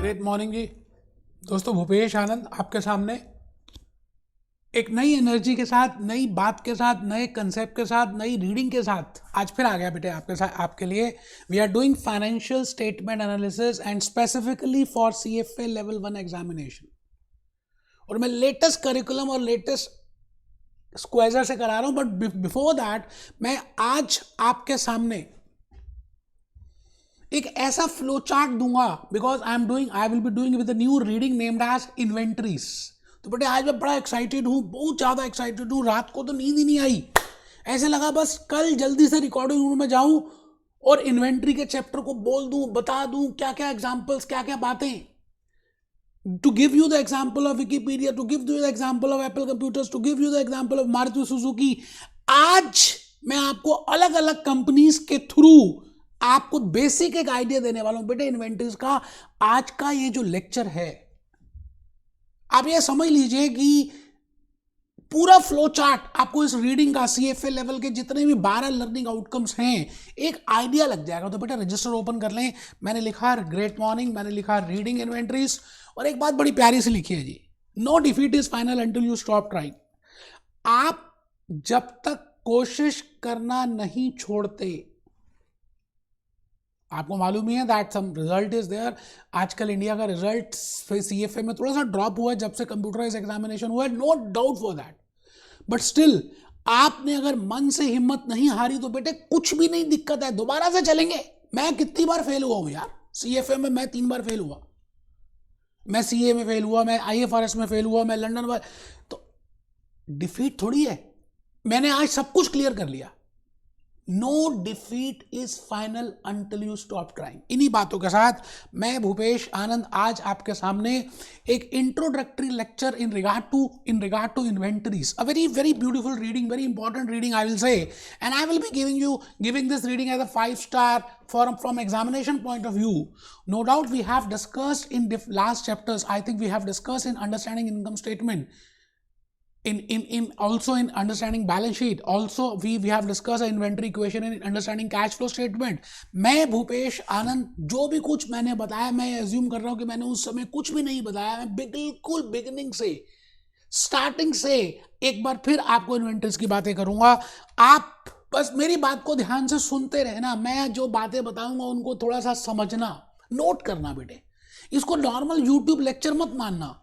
Great morning जी दोस्तों। भूपेश आनंद आपके सामने एक नई एनर्जी के साथ, नई बात के साथ, नए कंसेप्ट के साथ, नई रीडिंग के साथ आज फिर आ गया बेटे आपके साथ, आपके लिए। We are doing financial statement analysis and specifically for CFA level 1 examination. और मैं लेटेस्ट करिकुलम और लेटेस्ट स्क्वेजर से करा रहा हूं, बट बिफोर दैट मैं आज आपके सामने एक ऐसा फ्लो चार्ट दूंगा, because I will be doing with new reading named as inventories. तो बेटे आज मैं बड़ा एक्साइटेड हूँ, बहुत ज़्यादा एक्साइटेड हूँ। रात को तो नींद ही नहीं आई, ऐसे लगा बस कल जल्दी से रिकॉर्डिंग रूम में जाऊँ और इन्वेंट्री के चैप्टर को बोल दूँ, बता दूँ क्या क्या एग्जाम्पल्स, क्या क्या बातें। To give you the example of Wikipedia, to give you the example of Apple computers, to give you the example of Maruti Suzuki, आज मैं आपको अलग अलग कंपनीज के थ्रू आपको बेसिक एक आइडिया देने वाला हूं बेटे इन्वेंटरीज का। आज का ये जो लेक्चर है, आप ये समझ लीजिए कि पूरा फ्लो चार्ट आपको इस रीडिंग का, CFA लेवल के जितने भी 12 लर्निंग आउटकम्स हैं, एक आइडिया लग जाएगा। तो बेटा रजिस्टर ओपन कर लें। मैंने लिखा ग्रेट मॉर्निंग, मैंने लिखा रीडिंग इन्वेंटरीज, और एक बात बड़ी प्यारी सी लिखी है जी, no defeat is final until you stop trying. आप जब तक कोशिश करना नहीं छोड़ते, आपको मालूम ही है that some result is there. आजकल इंडिया का रिजल्ट CFA में थोड़ा सा ड्रॉप हुआ है जब से कंप्यूटराइज एग्जामिनेशन हुआ है, no doubt for that, but still आपने अगर मन से हिम्मत नहीं हारी तो बेटे कुछ भी नहीं दिक्कत है, दोबारा से चलेंगे। मैं कितनी बार फेल हुआ हूं यार, CFA में मैं 3 बार फेल हुआ, मैं CA में फेल हुआ, मैं IFRS में फेल हुआ, मैं लंदन में। तो डिफीट थोड़ी है, मैंने आज सब कुछ क्लियर कर लिया। No defeat is final until you stop trying. इन्हीं बातों के साथ मैं भूपेश आनंद आज आपके सामने एक introductory lecture in regard to inventories, a very very beautiful reading, very important reading I will say, and I will be giving this reading as a 5 star from examination point of view. No doubt we have discussed in last chapters, I think we have discussed in understanding income statement, in also in understanding balance sheet, also we have discussed inventory equation in understanding cash flow statement. मैं भूपेश आनंद जो भी कुछ मैंने बताया, मैं assume कर रहा हूं कि मैंने उस समय कुछ भी नहीं बताया। मैं बिल्कुल बिगिनिंग से, स्टार्टिंग से एक बार फिर आपको इन्वेंटरीज की बातें करूंगा। आप बस मेरी बात को ध्यान से सुनते रहना, मैं जो बातें बताऊंगा उनको थोड़ा सा समझना, नोट करना बेटे, इसको नॉर्मल यूट्यूब लेक्चर मत मानना।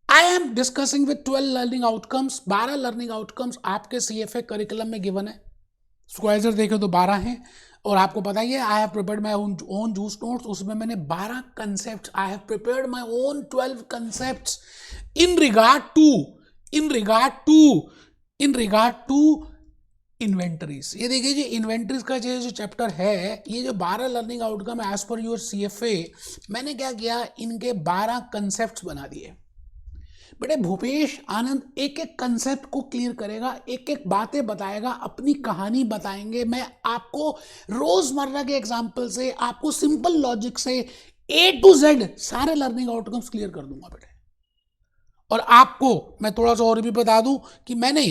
I am discussing with 12 learning outcomes, 12 learning outcomes आपके CFA करिकुलम में गिवन है। स्क्वाइजर देखे तो 12 हैं, और आपको पता ही है I have prepared my own juice notes, उसमें मैंने 12 concept, I have prepared my own 12 concepts in regard to inventories. ये देखिए जी, इन्वेंटरीज का जो चैप्टर है, ये जो 12 learning outcome as per your CFA, मैंने क्या किया, इनके 12 कंसेप्ट बना दिए। बेटे भूपेश आनंद एक एक कंसेप्ट को क्लियर करेगा, एक एक बातें बताएगा, अपनी कहानी बताएंगे। मैं आपको रोजमर्रा के एग्जाम्पल से, आपको सिंपल लॉजिक से A to Z सारे लर्निंग आउटकम्स क्लियर कर दूंगा बेटे। और आपको मैं थोड़ा सा और भी बता दूं कि मैंने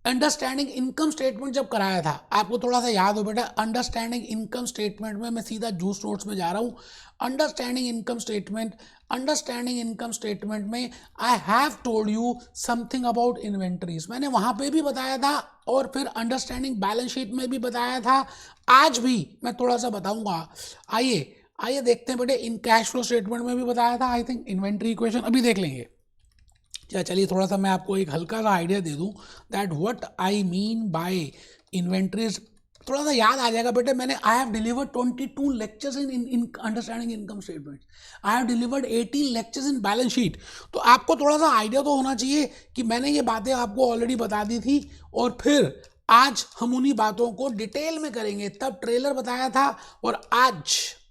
अंडरस्टैंडिंग इनकम स्टेटमेंट जब कराया था, आपको थोड़ा सा याद हो बेटा, अंडरस्टैंडिंग इनकम स्टेटमेंट में मैं सीधा जूस नोट्स में जा रहा हूँ। अंडरस्टैंडिंग इनकम स्टेटमेंट में I have told you something about inventories, मैंने वहाँ पे भी बताया था, और फिर अंडरस्टैंडिंग बैलेंस शीट में भी बताया था, आज भी मैं थोड़ा सा बताऊँगा। आइए देखते हैं बेटे, इन कैश फ्लो स्टेटमेंट में भी बताया था, आई थिंक इन्वेंट्री इक्वेशन अभी देख लेंगे। चलिए थोड़ा सा मैं आपको एक हल्का सा आइडिया दे दूं that what I mean bye inventories, थोड़ा सा याद आ जाएगा बेटे। मैंने I have delivered 22 lectures in understanding income statement, I have delivered 18 lectures in balance sheet. तो आपको थोड़ा सा आइडिया तो होना चाहिए कि मैंने ये बातें आपको ऑलरेडी बता दी थी, और फिर आज हम उन्हीं बातों को डिटेल में करेंगे। तब ट्रेलर बताया था, और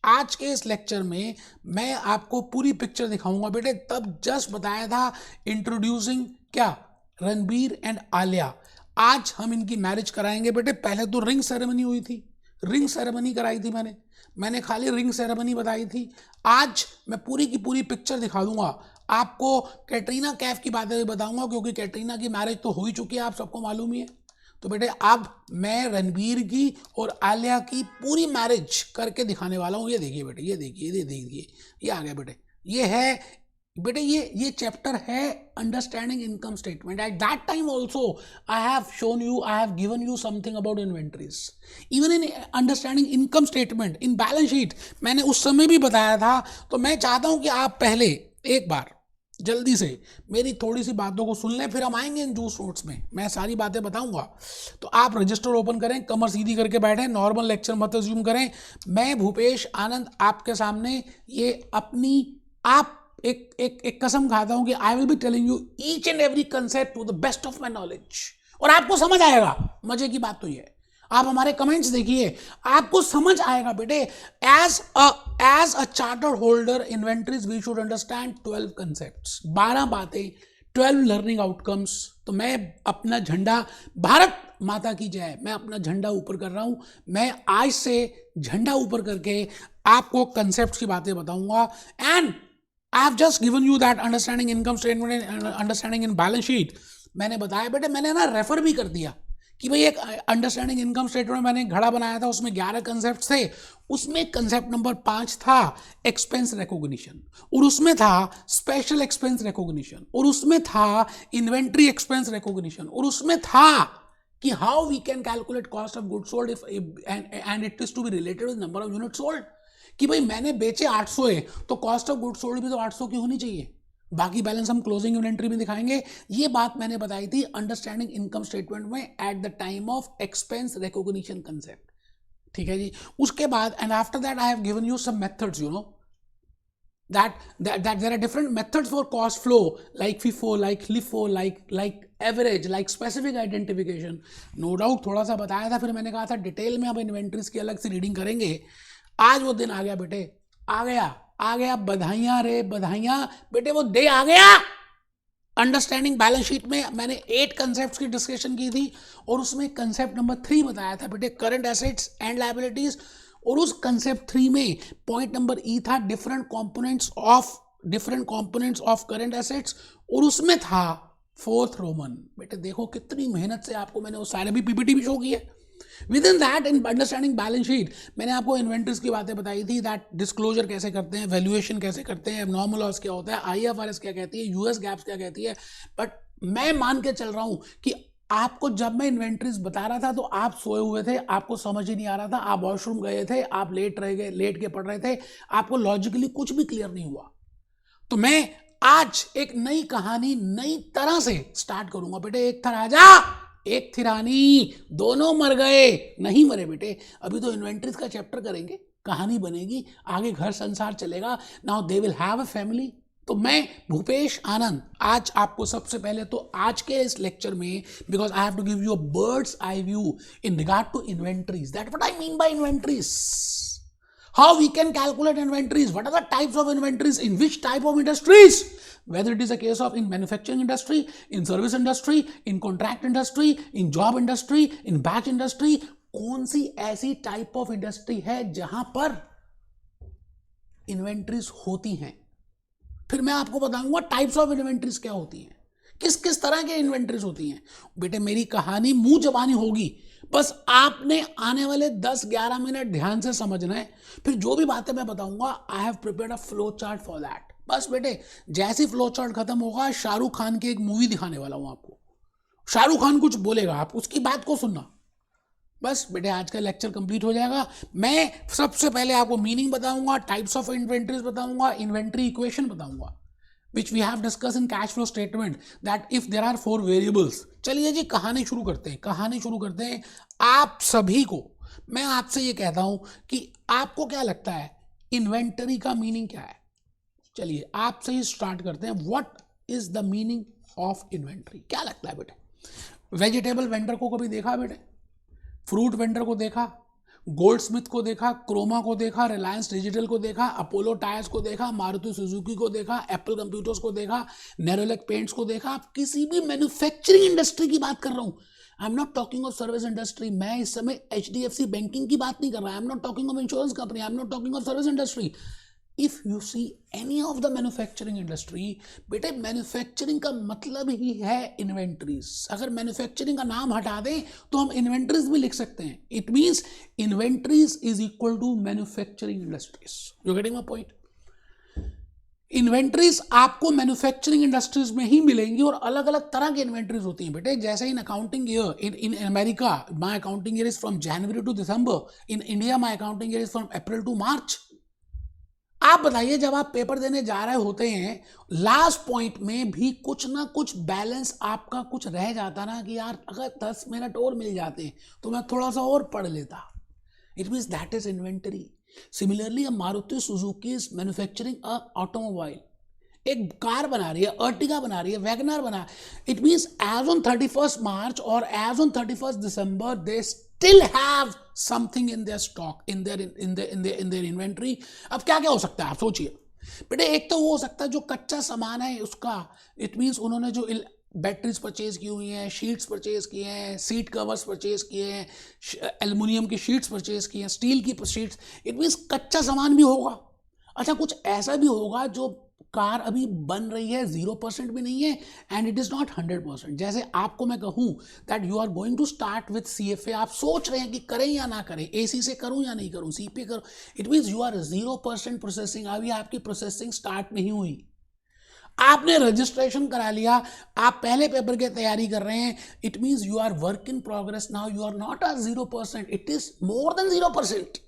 आज के इस लेक्चर में मैं आपको पूरी पिक्चर दिखाऊंगा बेटे। तब जस्ट बताया था इंट्रोड्यूसिंग क्या, रणबीर एंड आलिया। आज हम इनकी मैरिज कराएंगे बेटे। पहले तो रिंग सेरेमनी हुई थी, रिंग सेरेमनी कराई थी मैंने खाली रिंग सेरेमनी बताई थी। आज मैं पूरी की पूरी पिक्चर दिखा दूंगा आपको। कैटरीना कैफ की बातें भी बताऊंगा, क्योंकि कैटरीना की मैरिज तो हो ही चुकी है, आप सबको मालूम ही है। तो बेटे अब मैं रणबीर की और आलिया की पूरी मैरिज करके दिखाने वाला हूँ। ये देखिए बेटे, ये देखिए, ये देखिए, ये आ गया बेटे। ये है बेटे, ये चैप्टर है understanding income statement. At that time also I have shown you, I have given you something about inventories. Even in understanding income statement, in balance sheet मैंने उस समय भी बताया था। तो मैं चाहता हूं कि आप पहले एक बार जल्दी से मेरी थोड़ी सी बातों को सुन लें, फिर हम आएंगे इन जूस नोट्स में, मैं सारी बातें बताऊंगा। तो आप रजिस्टर ओपन करें, कमर सीधी करके बैठें, नॉर्मल लेक्चर मत अज्यूम करें। मैं भूपेश आनंद आपके सामने ये अपनी आप एक कसम खाता हूं कि I will be telling you each and every concept to the best of my knowledge, और आपको समझ आएगा। मजे की बात तो ये है, आप हमारे कमेंट्स देखिए, आपको समझ आएगा बेटे। As a charter holder inventories we should understand 12 concepts, 12 बातें, 12 लर्निंग आउटकम्स। तो मैं अपना झंडा, भारत माता की जय, मैं अपना झंडा ऊपर कर रहा हूं। मैं आज से झंडा ऊपर करके आपको कंसेप्ट की बातें बताऊंगा। And I have just given you that understanding income statement, understanding in balance sheet. मैंने बताया बेटे, मैंने ना रेफर भी कर दिया कि भाई एक अंडरस्टैंडिंग इनकम स्टेटमेंट मैंने घड़ा बनाया था, उसमें 11 कंसेप्ट थे। उसमें कंसेप्ट नंबर 5 था एक्सपेंस रिकॉग्निशन, और उसमें था स्पेशल एक्सपेंस रिकॉग्निशन, और उसमें था इन्वेंट्री एक्सपेंस रिकॉग्निशन, और उसमें था कि how we can calculate cost of goods sold if and it is to be related with number of unit sold. कि भाई मैंने बेचे 800 है तो कॉस्ट ऑफ गुड्स सोल्ड भी तो 800 की होनी चाहिए, बाकी बैलेंस हम क्लोजिंग इन्वेंट्री में दिखाएंगे। ये बात मैंने बताई थी अंडरस्टैंडिंग इनकम स्टेटमेंट में at the time of expense recognition concept, ठीक है जी। उसके बाद and after that I have given you some methods, you know that there are different methods for cost flow, like FIFO, like LIFO, like average, like specific identification. No doubt थोड़ा सा बताया था, फिर मैंने कहा था डिटेल में अब इन्वेंट्रीज की अलग से रीडिंग करेंगे। आज वो दिन आ गया बेटे, आ गया, बधाइयां रे बधाइयां बेटे, वो डे आ गया। अंडरस्टैंडिंग बैलेंस शीट में मैंने 8 कंसेप्ट्स की डिस्कशन की थी, और उसमें कंसेप्ट नंबर 3 बताया था बेटे, करंट एसेट्स एंड लायबिलिटीज। और उस कंसेप्ट 3 में पॉइंट नंबर ई था different components of current assets, और उसमें था 4th रोमन। बेटे देखो कितनी मेहनत से आपको मैंने वो सारे भी पीपीटी भी शो किए। With in that, in understanding balance sheet मैंने आपको इन्वेंट्रीज की बातें बताई थी, दैट डिस्क्लोजर कैसे करते हैं, वैल्यूएशन कैसे करते हैं, नॉर्मल लॉस क्या होता है, IFRS क्या कहती है, यूएस गैप्स क्या कहती है। बट मैं मान के चल रहा हूं कि आपको जब मैं इन्वेंट्रीज बता रहा था तो आप सोए हुए थे, आपको समझ ही नहीं आ रहा था, आप वॉशरूम गए थे, आप लेट के पढ़ रहे थे, आपको लॉजिकली कुछ भी क्लियर नहीं हुआ। तो मैं आज एक नई कहानी नई तरह से स्टार्ट करूंगा बेटे। एक था राजा, एक थी रानी, दोनों मर गए, नहीं मरे बेटे। अभी तो इन्वेंट्रीज का चैप्टर करेंगे, कहानी बनेगी, आगे घर संसार चलेगा। Now they will have a family. तो मैं भूपेश आनंद आज आपको सबसे पहले तो आज के इस लेक्चर में, because I have to give you a bird's eye view in regard to inventories, that what I mean by inventories, how we can calculate inventories, what are the types of inventories, in which type of industries, whether it is a case of in manufacturing industry, in service industry, in contract industry, in job industry, in batch industry, कौन सी ऐसी type of industry है जहां पर inventories होती हैं। फिर मैं आपको बताऊंगा टाइप्स ऑफ इन्वेंट्रीज क्या होती हैं, किस किस तरह के इन्वेंट्रीज होती हैं। बेटे मेरी कहानी मुंह जबानी होगी, बस आपने आने वाले 10-11 मिनट ध्यान से समझना है। फिर जो भी बातें मैं बताऊंगा, आई have prepared a flow chart for that. बस बेटे जैसे फ्लो चार्ट खत्म होगा, शाहरुख खान की एक मूवी दिखाने वाला हूं आपको। शाहरुख खान कुछ बोलेगा, आप उसकी बात को सुनना। बस बेटे आज का लेक्चर कंप्लीट हो जाएगा। मैं सबसे पहले आपको मीनिंग बताऊंगा, टाइप्स ऑफ इन्वेंट्रीज बताऊंगा, इन्वेंट्री इक्वेशन बताऊंगा, which we have discussed in cash flow statement, that if there are 4 variables। चलिए जी कहानी शुरू करते हैं। आप सभी को मैं आपसे ये कहता हूं कि आपको क्या लगता है इन्वेंटरी का मीनिंग क्या है। चलिए आपसे ही स्टार्ट करते हैं। What is the meaning of inventory, क्या लगता है बेटे। वेजिटेबल वेंडर को कभी देखा बेटे, फ्रूट वेंडर को देखा, गोल्डस्मिथ को देखा, क्रोमा को देखा, रिलायंस डिजिटल को देखा, अपोलो टायर्स को देखा, मारुति सुजुकी को देखा, एप्पल कंप्यूटर्स को देखा, नेरोलैक पेंट्स को देखा। आप किसी भी मैन्युफैक्चरिंग इंडस्ट्री की बात कर रहा हूं, I am not talking of service industry. मैं इस समय HDFC बैंकिंग की बात नहीं कर रहा, I am not talking of insurance company, I am not talking of service industry. If you see any of the manufacturing industry, बेटे manufacturing का मतलब ही है इन्वेंट्रीज। अगर मैन्युफैक्चरिंग का नाम हटा दें तो हम इन्वेंट्रीज भी लिख सकते हैं। It means inventories is equal to manufacturing industries. You getting my point? Inventories आपको मैन्युफैक्चरिंग इंडस्ट्रीज में ही मिलेंगी और अलग अलग तरह की इन्वेंट्रीज होती हैं बेटे। जैसे in accounting year in America my accounting year is from January to December, in India my accounting year is from April to March. आप बताइए, जब आप पेपर देने जा रहे होते हैं लास्ट पॉइंट में भी कुछ ना कुछ बैलेंस आपका कुछ रह जाता ना कि यार अगर 10 मिनट और मिल जाते तो मैं थोड़ा सा और पढ़ लेता। It means that is inventory. Similarly, a Maruti Suzuki is manufacturing a automobile. एक कार बना रही है, अर्टिगा बना रही है, वैगनर बना। It means as on 31st March और as on 31st December they still have something in their stock, in their inventory. अब क्या क्या हो सकता है आप सोचिए बेटे। एक तो वो हो सकता है जो कच्चा सामान है उसका, इट मीन्स उन्होंने जो बैटरीज परचेज की हुई हैं, शीट्स परचेज किए हैं, सीट कवर्स परचेज किए हैं, एल्युमिनियम की शीट्स परचेज की हैं, स्टील की शीट्स। इट मीन्स कच्चा सामान भी होगा। अच्छा, कुछ ऐसा भी होगा जो कार अभी बन रही है, 0% भी नहीं है, एंड इट इज नॉट 100%। जैसे आपको मैं कहूँ that you are going to start with CFA, आप सोच रहे हैं कि करें या ना करें, AC से करूँ या नहीं करूँ, CPA करूँ। It means you are 0% processing, अभी आपकी प्रोसेसिंग स्टार्ट नहीं हुई। आपने रजिस्ट्रेशन करा लिया, आप पहले पेपर की तैयारी कर रहे हैं। It means you are work in progress now, you are not a 0%, it is more than 0%।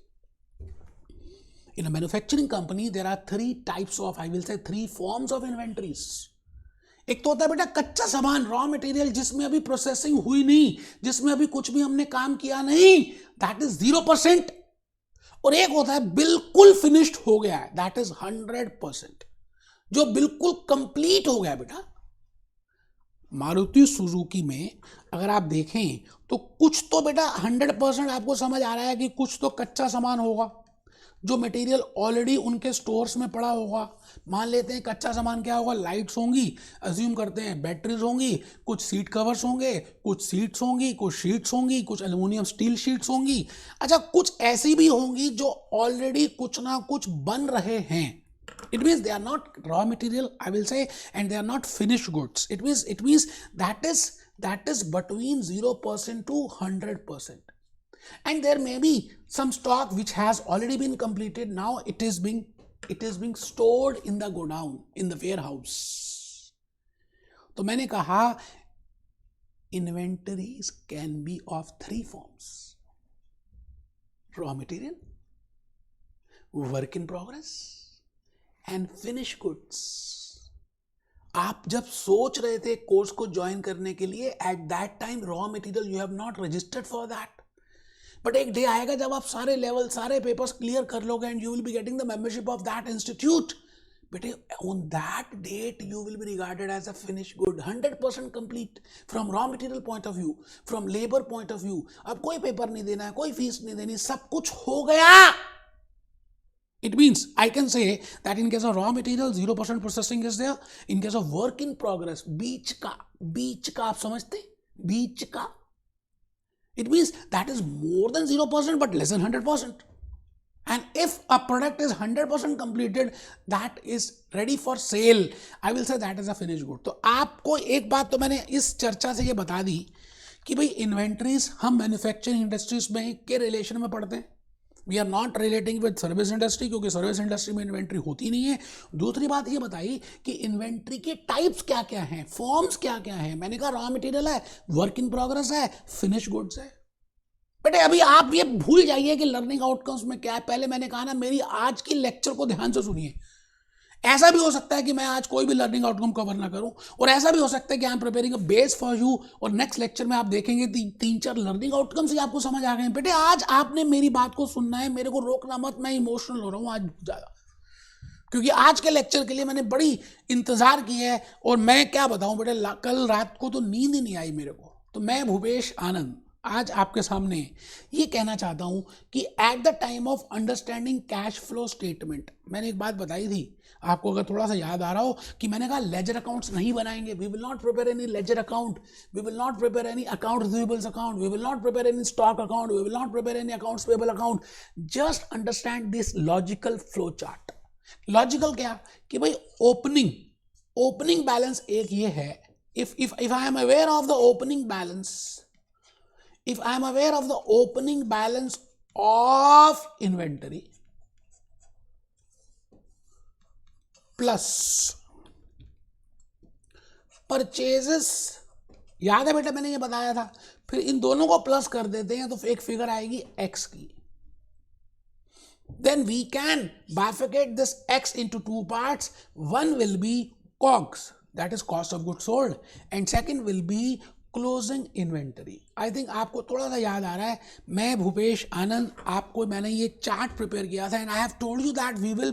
In a manufacturing company there are 3 types of, I will say 3 forms of inventories. एक तो होता है बेटा कच्चा सामान, रॉ मटेरियल, जिसमें अभी processing हुई नहीं, जिसमें अभी कुछ भी हमने काम किया नहीं, दैट इज 0%। और एक होता है बिल्कुल फिनिश्ड हो गया है, दैट इज 100%, जो बिल्कुल कंप्लीट हो गया बेटा। मारुति सुजुकी में अगर आप देखें तो कुछ तो बेटा 100% आपको समझ आ रहा है कि कुछ तो कच्चा सामान होगा, जो मटेरियल ऑलरेडी उनके स्टोर्स में पड़ा होगा। मान लेते हैं कच्चा सामान क्या होगा, लाइट्स होंगी, अज्यूम करते हैं बैटरीज होंगी, कुछ सीट कवर्स होंगे, कुछ सीट्स होंगी, कुछ शीट्स होंगी, कुछ एल्युमिनियम स्टील शीट्स होंगी। अच्छा, कुछ ऐसी भी होंगी जो ऑलरेडी कुछ ना कुछ बन रहे हैं। It means they are not raw material, I will say, and they are not finished goods. It means that is between 0% to 100%. And there may be some stock which has already been completed. Now it is being stored in the godown, in the warehouse. तो मैंने कहा inventories can be of 3 forms: raw material, work in progress, and finish goods. आप जब सोच रहे थे course को join करने के लिए, at that time raw material you have not registered for that, but एक डे आएगा जब आप सारे लेवल, सारे पेपर्स क्लियर कर लोगे and you will be getting the membership of that institute. बेटे on that date you will be regarded as a finish good, 100% complete from raw material point of view, from labour point of view. अब कोई paper नहीं देना है, कोई fees नहीं देनी, सब कुछ हो गया। It means I can say that in case of raw material 0% processing is there. In case of work in progress, बीच का आप समझते, बीच का, it means that is more than 0% but less than 100%. And if a product is 100% completed, that is ready for sale, I will say that is a finished good. तो आपको एक बात तो मैंने इस चर्चा से ये बता दी कि भाई इन्वेंट्रीज हम मैन्युफैक्चरिंग इंडस्ट्रीज में के रिलेशन में पढ़ते हैं। We are not relating with service industry, क्योंकि सर्विस इंडस्ट्री में इन्वेंट्री होती नहीं है। दूसरी बात ये बताई कि इन्वेंट्री के टाइप्स क्या क्या हैं, फॉर्म्स क्या क्या हैं। मैंने कहा रॉ मटेरियल है, वर्क इन प्रोग्रेस है, फिनिश गुड्स है। बेटे अभी आप ये भूल जाइए कि लर्निंग आउटकम्स में क्या है। पहले मैंने कहा ना, मेरी आज की लेक्चर को ध्यान से सुनिए। ऐसा भी हो सकता है कि मैं आज कोई भी लर्निंग आउटकम कवर ना करूं, और ऐसा भी हो सकता है कि I am preparing a base for you, और नेक्स्ट लेक्चर में आप देखेंगे 3-4 लर्निंग आउटकम्स ही आपको समझ आ गए। बेटे आज आपने मेरी बात को सुनना है, मेरे को रोकना मत, मैं इमोशनल हो रहा हूं आज बहुत ज़्यादा, क्योंकि आज के लेक्चर के लिए मैंने बड़ी इंतजार की है। और मैं क्या बताऊं बेटे, कल रात को तो नींद ही नहीं आई मेरे को। तो मैं भूपेश आनंद आज आपके सामने ये कहना चाहता हूं कि eight the time of understanding cash flow statement, मैंने एक बात बताई थी आपको, अगर थोड़ा सा याद आ रहा हो, कि मैंने कहा लेजर अकाउंट्स नहीं बनाएंगे। We will not prepare any ledger account, we will not prepare any account receivables account, we will not prepare any stock account, we will not prepare any accounts payable account. Just understand this logical flow chart. Logical क्या कि भाई opening balance एक ये है, if I am aware of the opening balance, if I am aware of the opening balance of inventory plus purchases, याद है बेटा मैंने ये बताया था, फिर इन दोनों को प्लस कर देते हैं तो एक फिगर आएगी x की. Then we can bifurcate this x into two parts. One will be COGS, that is cost of goods sold, and second will be closing inventory. I think आपको थोड़ा सा याद आ रहा है, मैं भूपेश आनंद आपको मैंने ये चार्ट प्रिपेयर किया था, and I have told you that we will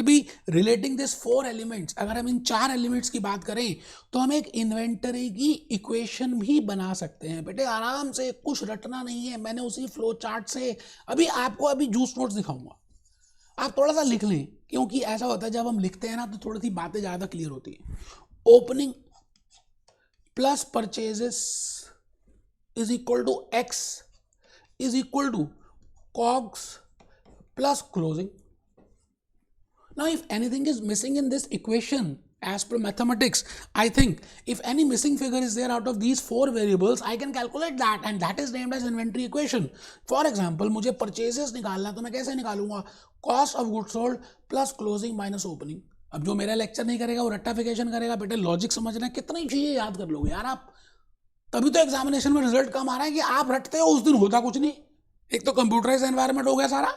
be relating this 4 elements. अगर हम इन 4 एलिमेंट्स की बात करें तो हम एक इन्वेंटरी की इक्वेशन भी बना सकते हैं. बेटे आराम से, कुछ रटना नहीं है, मैंने उसी फ्लो चार्ट से आपको जूस नोट्स दिखाऊंगा, आप थोड़ा सा लिख लें, क्योंकि ऐसा होता है जब हम लिखते हैं ना तो थोड़ी सी बातें ज़्यादा क्लियर होती हैं. Opening plus purchases is equal to x is equal to COGS plus closing. Now if anything is missing in this equation as per mathematics, I think if any missing figure is there out of these 4 variables, I can calculate that, and that is named as inventory equation. For example, मुझे purchases निकालना, तो मैं कैसे निकालूंगा? Cost of goods sold plus closing minus opening. अब जो मेरा lecture नहीं करेगा वो रट्टाफिकेशन करेगा. बेटे लॉजिक समझना है, कितनी चीजें याद कर लोगे यार आप, तभी तो एग्जामिनेशन में रिजल्ट कम आ रहा है कि आप रटते हो, उस दिन होता कुछ नहीं. एक तो कंप्यूटराइज एनवायरनमेंट हो गया सारा.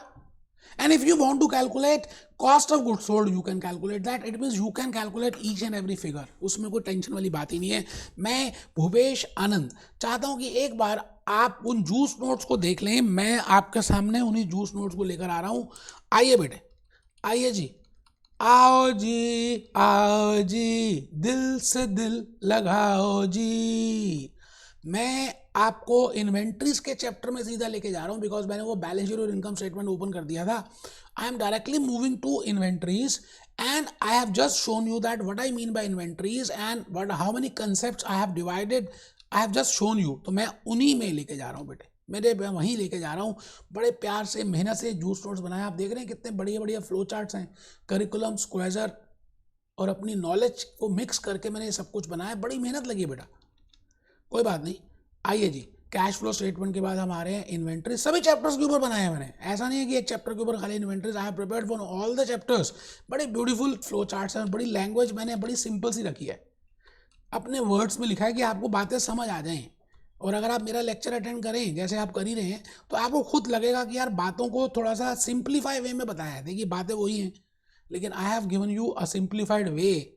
And if you want to calculate cost of goods sold, you can calculate that. It means you can calculate each and every figure, उसमें कोई टेंशन वाली बात ही नहीं है. मैं भूपेश आनंद चाहता हूं कि एक बार आप उन जूस नोट्स को देख लें. मैं आपके सामने उन्हीं जूस नोट्स को लेकर आ रहा हूं. आइए बेटे, आइए जी, आओ जी, दिल से दिल लगाओ जी. मैं आपको इन्वेंट्रीज के चैप्टर में सीधा लेके जा रहा हूं, बिकॉज मैंने वो बैलेंस शीट और इनकम स्टेटमेंट ओपन कर दिया था. I am directly moving to inventories, and I have just shown you that what I mean by inventories and what how many concepts I have divided. I have just shown you, तो मैं उन्हीं में लेके जा रहा हूँ बेटे, मैं वहीं लेके जा रहा हूँ. बड़े प्यार से, मेहनत से जूस नोट्स बनाए. आप देख रहे हैं कितने बढ़िया बढ़िया फ्लो चार्ट्स हैं, करिकुलम, स्क्वेजर और अपनी नॉलेज को मिक्स करके मैंने ये सब कुछ बनाया. बड़ी मेहनत लगी है बेटा, कोई बात नहीं. आइए जी, कैश फ्लो स्टेटमेंट के बाद हम आ रहे हैं इन्वेंट्री. सभी चैप्टर्स के ऊपर बनाए हैं मैंने, ऐसा नहीं है कि एक चैप्टर के ऊपर खाली inventories. I have prepared for all the chapters. बड़े ब्यूटीफुल फ्लो चार्ट्स हैं, बड़ी लैंग्वेज मैंने बड़ी सिंपल सी रखी है, अपने वर्ड्स में लिखा है कि आपको बातें समझ आ जाएं. और अगर आप मेरा लेक्चर अटेंड करें जैसे आप कर ही रहे हैं तो आपको खुद लगेगा कि यार बातों को थोड़ा सा सिंप्लीफाई वे में बताया है. देखिए बातें वही हैं, लेकिन आई have given you a simplified वे.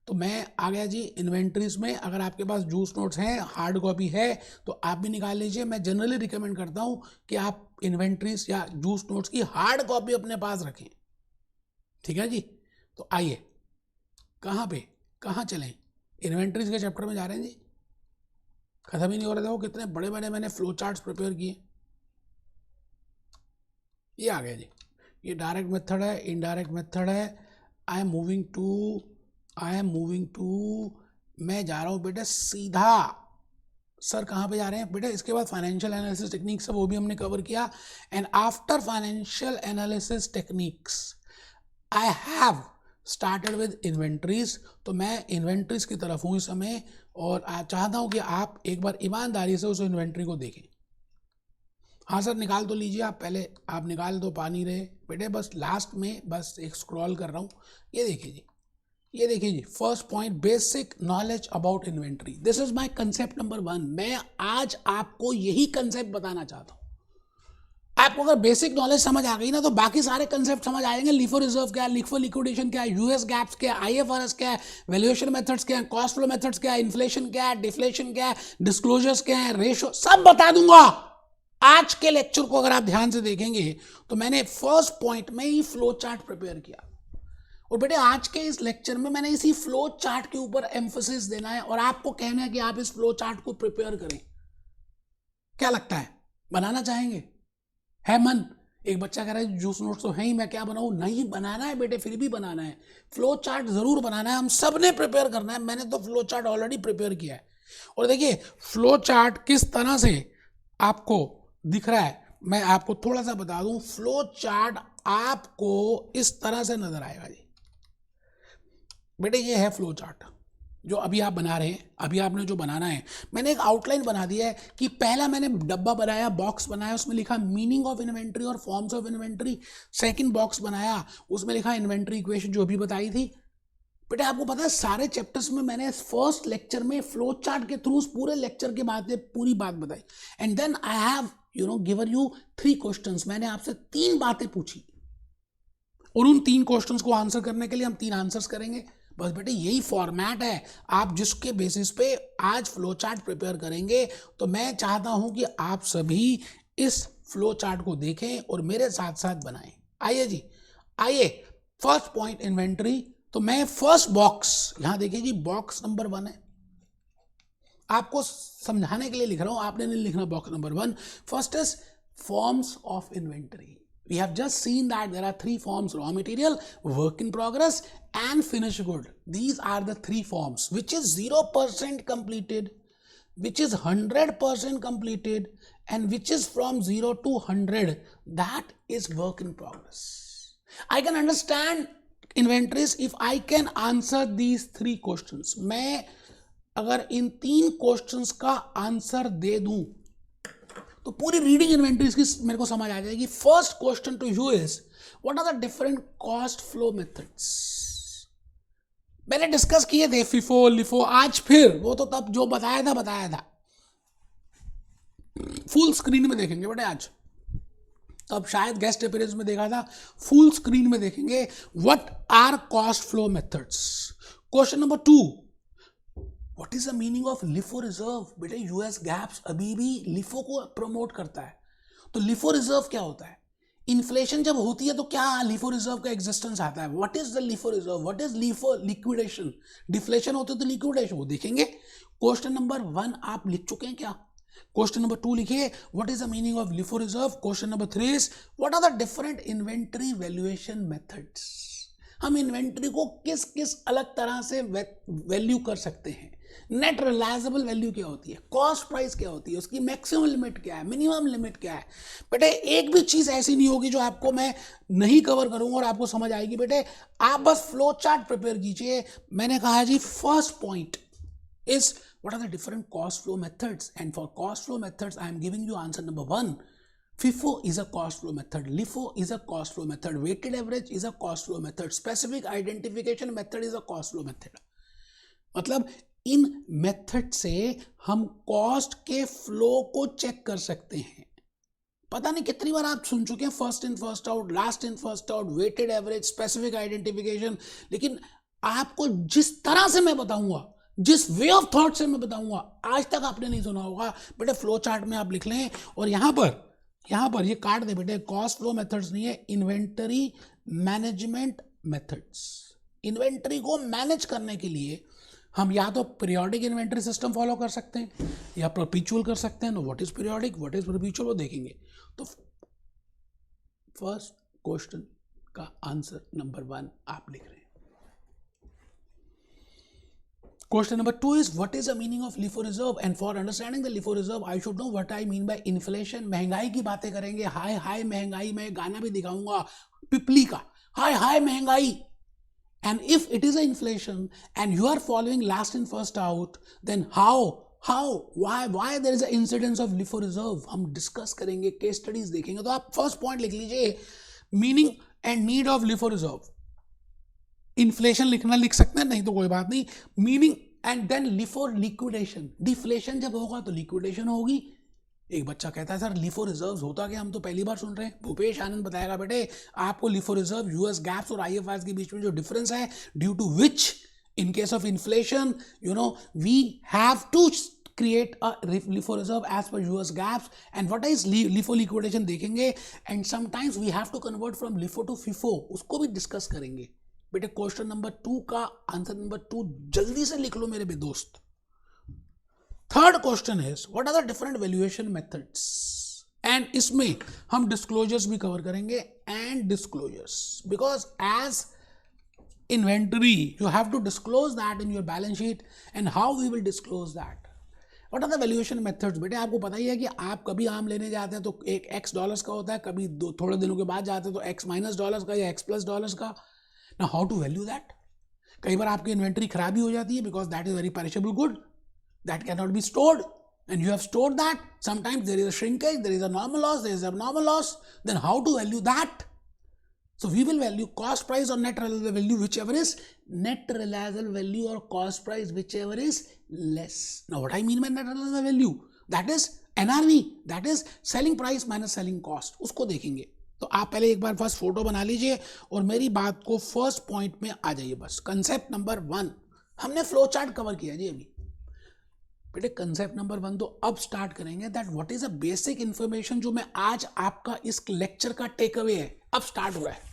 तो मैं आ गया जी इन्वेंट्रीज में. अगर आपके पास जूस नोट्स हैं, हार्ड कॉपी है, तो आप भी निकाल लीजिए. मैं जनरली रिकमेंड करता हूँ कि आप इन्वेंट्रीज या जूस नोट्स की हार्ड कॉपी अपने पास रखें. ठीक है जी. तो आइए, कहाँ चलें? इन्वेंट्रीज के चैप्टर में जा रहे हैं जी, खत्म ही नहीं हो रहा था. वो कितने बड़े बड़े मैंने फ्लो चार्ट्स प्रिपेयर किए. ये आ गया जी, ये डायरेक्ट मेथड है, इनडायरेक्ट मेथड है. आई एम मूविंग टू मैं जा रहा हूँ बेटा सीधा. सर कहाँ पे जा रहे हैं बेटा? इसके बाद फाइनेंशियल एनालिसिस टेक्निक्स है, वो भी हमने कवर किया. And after financial analysis techniques I have started with inventories. तो मैं इन्वेंट्रीज की तरफ हूँ इस समय, और चाहता हूँ कि आप एक बार ईमानदारी से उस इन्वेंट्री को देखें. हाँ सर निकाल तो लीजिए आप, पहले आप निकाल तो पा नहीं रहे बेटे, बस लास्ट में बस एक स्क्रॉल कर रहा हूँ. ये देखिए जी, first point, basic knowledge about inventory. This is my concept number 1. मैं आज आपको यही कंसेप्ट बताना चाहता हूँ. आपको अगर बेसिक नॉलेज समझ आ गई ना तो बाकी सारे कंसेप्ट समझ आ जाएंगे. लिफो रिजर्व क्या है, लिफो लिक्विडेशन क्या है, यूएस गैप्स क्या है, आईएफआरएस क्या है, वैल्यूएशन मेथड्स क्या है, कॉस्ट फ्लो मेथड्स क्या है, इन्फ्लेशन क्या है, डिफ्लेशन क्या है, डिस्क्लोजर्स क्या है, रेशो, सब बता दूंगा. आज के लेक्चर को अगर आप ध्यान से देखेंगे तो मैंने फर्स्ट पॉइंट में ही फ्लो चार्ट प्रिपेयर किया. और बेटे आज के इस लेक्चर में मैंने इसी फ्लो चार्ट के ऊपर एम्फोसिस देना है, और आपको कहना है कि आप इस फ्लो चार्ट को प्रिपेयर करें. क्या लगता है, बनाना चाहेंगे? है मन? एक बच्चा कह रहा है जूस नोट्स तो है ही, मैं क्या बनाऊं? नहीं बनाना है बेटे, फिर भी बनाना है. फ्लो चार्ट जरूर बनाना है, हम सब ने प्रिपेयर करना है. मैंने तो फ्लो चार्ट ऑलरेडी प्रिपेयर किया है. और देखिए फ्लो चार्ट किस तरह से आपको दिख रहा है, मैं आपको थोड़ा सा बता दूं. फ्लो चार्ट आपको इस तरह से नजर आएगा जी। बेटे ये है फ्लो चार्ट जो अभी आप बना रहे हैं। अभी आपने जो बनाना है, मैंने एक आउटलाइन बना दिया है कि पहला मैंने डब्बा बनाया, बॉक्स बनाया, उसमें लिखा मीनिंग ऑफ इन्वेंट्री और forms of inventory. Second box बनाया, उसमें लिखा इन्वेंट्री इक्वेशन जो अभी बताई थी। बेटे आपको पता है सारे चैप्टर्स में मैंने फर्स्ट लेक्चर में फ्लो चार्ट के थ्रू पूरे लेक्चर के बाद पूरी बात बताई। And then I have given you 3 questions. मैंने आपसे 3 बातें पूछी और उन 3 क्वेश्चंस को आंसर करने के लिए हम 3 आंसर्स करेंगे। बस बेटे यही फॉर्मेट है। आप जिसके बेसिस पे आज फ्लो चार्ट प्रिपेयर करेंगे, तो मैं चाहता हूं कि आप सभी इस फ्लो चार्ट को देखें और मेरे साथ साथ बनाएं। आइए जी, आइए। First point inventory. तो मैं फर्स्ट बॉक्स यहां देखिए जी, बॉक्स नंबर 1 है। आपको समझाने के लिए लिख रहा हूं, आपने नहीं लिखना box number 1। First is forms of inventory. We have just seen that there are 3 forms: raw material, work in progress, and finished good. These are the 3 forms, which is 0% completed, which is 100% completed, and which is from 0 to 100. That is work in progress. I can understand inventories if I can answer these 3 questions. मैं अगर इन 3 questions का answer दे दूं तो पूरी reading inventories की मेरे को समझ आ जाएगी। First question to you is what are the different cost flow methods. मैंने डिस्कस किए थे फिफो लिफो, आज फिर वो तो तब जो बताया था फुल स्क्रीन में देखेंगे बेटे। आज तब शायद गेस्ट अपीयरेंस में देखा था, फुल स्क्रीन में देखेंगे what are cost flow methods. Question number 2, What is the meaning of LIFO reserve. बेटे यूएस गैप्स अभी भी लिफो को प्रमोट करता है। तो लिफो रिजर्व क्या होता है? इन्फ्लेशन जब होती है तो क्या लिफो रिजर्व का एग्जिस्टेंस आता है। What is the LIFO reserve, what is LIFO liquidation. Deflation होती है तो लिक्विडेशन, वो देखेंगे। क्वेश्चन नंबर 1 आप लिख चुके हैं क्या? क्वेश्चन नंबर 2 लिखिए what is the meaning of LIFO reserve. Question number 3 is what are the different inventory valuation methods. हम इन्वेंटरी को किस किस अलग तरह से वैल्यू कर सकते हैं। नेट रिलायजेबल वैल्यू क्या होती है, कॉस्ट प्राइस क्या होती है, उसकी मैक्सिमम लिमिट क्या है, मिनिमम लिमिट क्या है। बेटे एक भी चीज ऐसी नहीं होगी जो आपको मैं नहीं कवर करूंगा और आपको समझ आएगी। बेटे आप बस फ्लो चार्ट प्रिपेयर कीजिए। मैंने कहा जी first point is what are the different cost flow methods, and for cost flow methods I am giving you answer number 1. FIFO is a cost flow method. LIFO is a cost flow method. Weighted average is a cost flow method. Specific identification method is a cost flow method. मतलब इन method से हम cost के flow को check कर सकते हैं। पता नहीं कितनी बार आप सुन चुके हैं first in first out, last in first out, weighted average, specific identification. लेकिन आपको जिस तरह से मैं बताऊंगा, जिस वे ऑफ थॉट से मैं बताऊंगा, आज तक आपने नहीं सुना होगा। बेटे फ्लो चार्ट में आप लिख लें और यहां पर ये काट दे बेटे। कॉस्ट फ्लो मेथड्स नहीं है, इन्वेंटरी मैनेजमेंट मेथड्स। इन्वेंटरी को मैनेज करने के लिए हम या तो पीरियोडिक इन्वेंटरी सिस्टम फॉलो कर सकते हैं या परपीचुअल कर सकते हैं। What is periodic, what is परपीचुअल, वो देखेंगे। तो फर्स्ट क्वेश्चन का आंसर नंबर 1 आप लिख रहे हैं। Question number 2 is what is the meaning of LIFO reserve, and for understanding the LIFO reserve I should know what I mean by inflation. महंगाई की बातें करेंगे। हाय महंगाई, मैं गाना भी दिखाऊंगा पिपली का, हाय महंगाई। And if it is an inflation and you are following last in first out, then why there is an incidence of LIFO reserve, हम डिस्कस करेंगे, केस स्टडीज देखेंगे। तो आप फर्स्ट पॉइंट लिख लीजिए, meaning and need of LIFO reserve. Inflation लिखना लिख सकते हैं, नहीं तो कोई बात नहीं। Meaning and then LIFO liquidation. Deflation जब होगा तो लिक्विडेशन होगी। एक बच्चा कहता है सर लिफो रिजर्व्स होता क्या, हम तो पहली बार सुन रहे हैं। भूपेश आनंद बताएगा बेटे आपको लिफो रिजर्व, यूएस गैप्स और आईएफआरएस के बीच में जो डिफरेंस है, due to which in case of inflation we have to create a LIFO reserve as per US gaps, and what is LIFO liquidation देखेंगे, and sometimes we have to convert from LIFO to FIFO, उसको भी discuss करेंगे। बेटे question number 2 का answer number 2 जल्दी से लिख लो मेरे भी दोस्त। थर्ड क्वेश्चन है what are the different valuation methods, and इसमें हम डिस्क्लोजर्स भी कवर करेंगे। And disclosures because as inventory you have to disclose that in your balance sheet, and how we will disclose that, what are the valuation methods? बेटे आपको पता ही है कि आप कभी आम लेने जाते हैं तो एक एक्स डॉलर्स का होता है, कभी थोड़े दिनों के बाद जाते हैं तो एक्स माइनस डॉलर्स का या एक्स प्लस डॉलर्स का. ना हाउ टू वैल्यू दैट? कई बार आपकी इन्वेंट्री खराब भी हो जाती है because that is very perishable good, that can not be stored and you have stored that. Sometimes there is a shrinkage, there is a normal loss, there is a abnormal loss. Then how to value that? So we will value cost price or net realizable value, whichever is net realizable value or cost price, whichever is less. Now what I mean by net realizable value, that is NRV, that is selling price minus selling cost. उसको देखेंगे. तो आप पहले एक बार first photo बना लीजिए और मेरी बात को फर्स्ट पॉइंट में आ जाइए. बस कंसेप्ट नंबर 1 हमने फ्लो चार्ट कवर किया जी अभी. बेटे कंसेप्ट नंबर 1 तो अब स्टार्ट करेंगे that what is a basic information जो मैं आज आपका इस लेक्चर का टेक अवे है. अब स्टार्ट हो रहा है.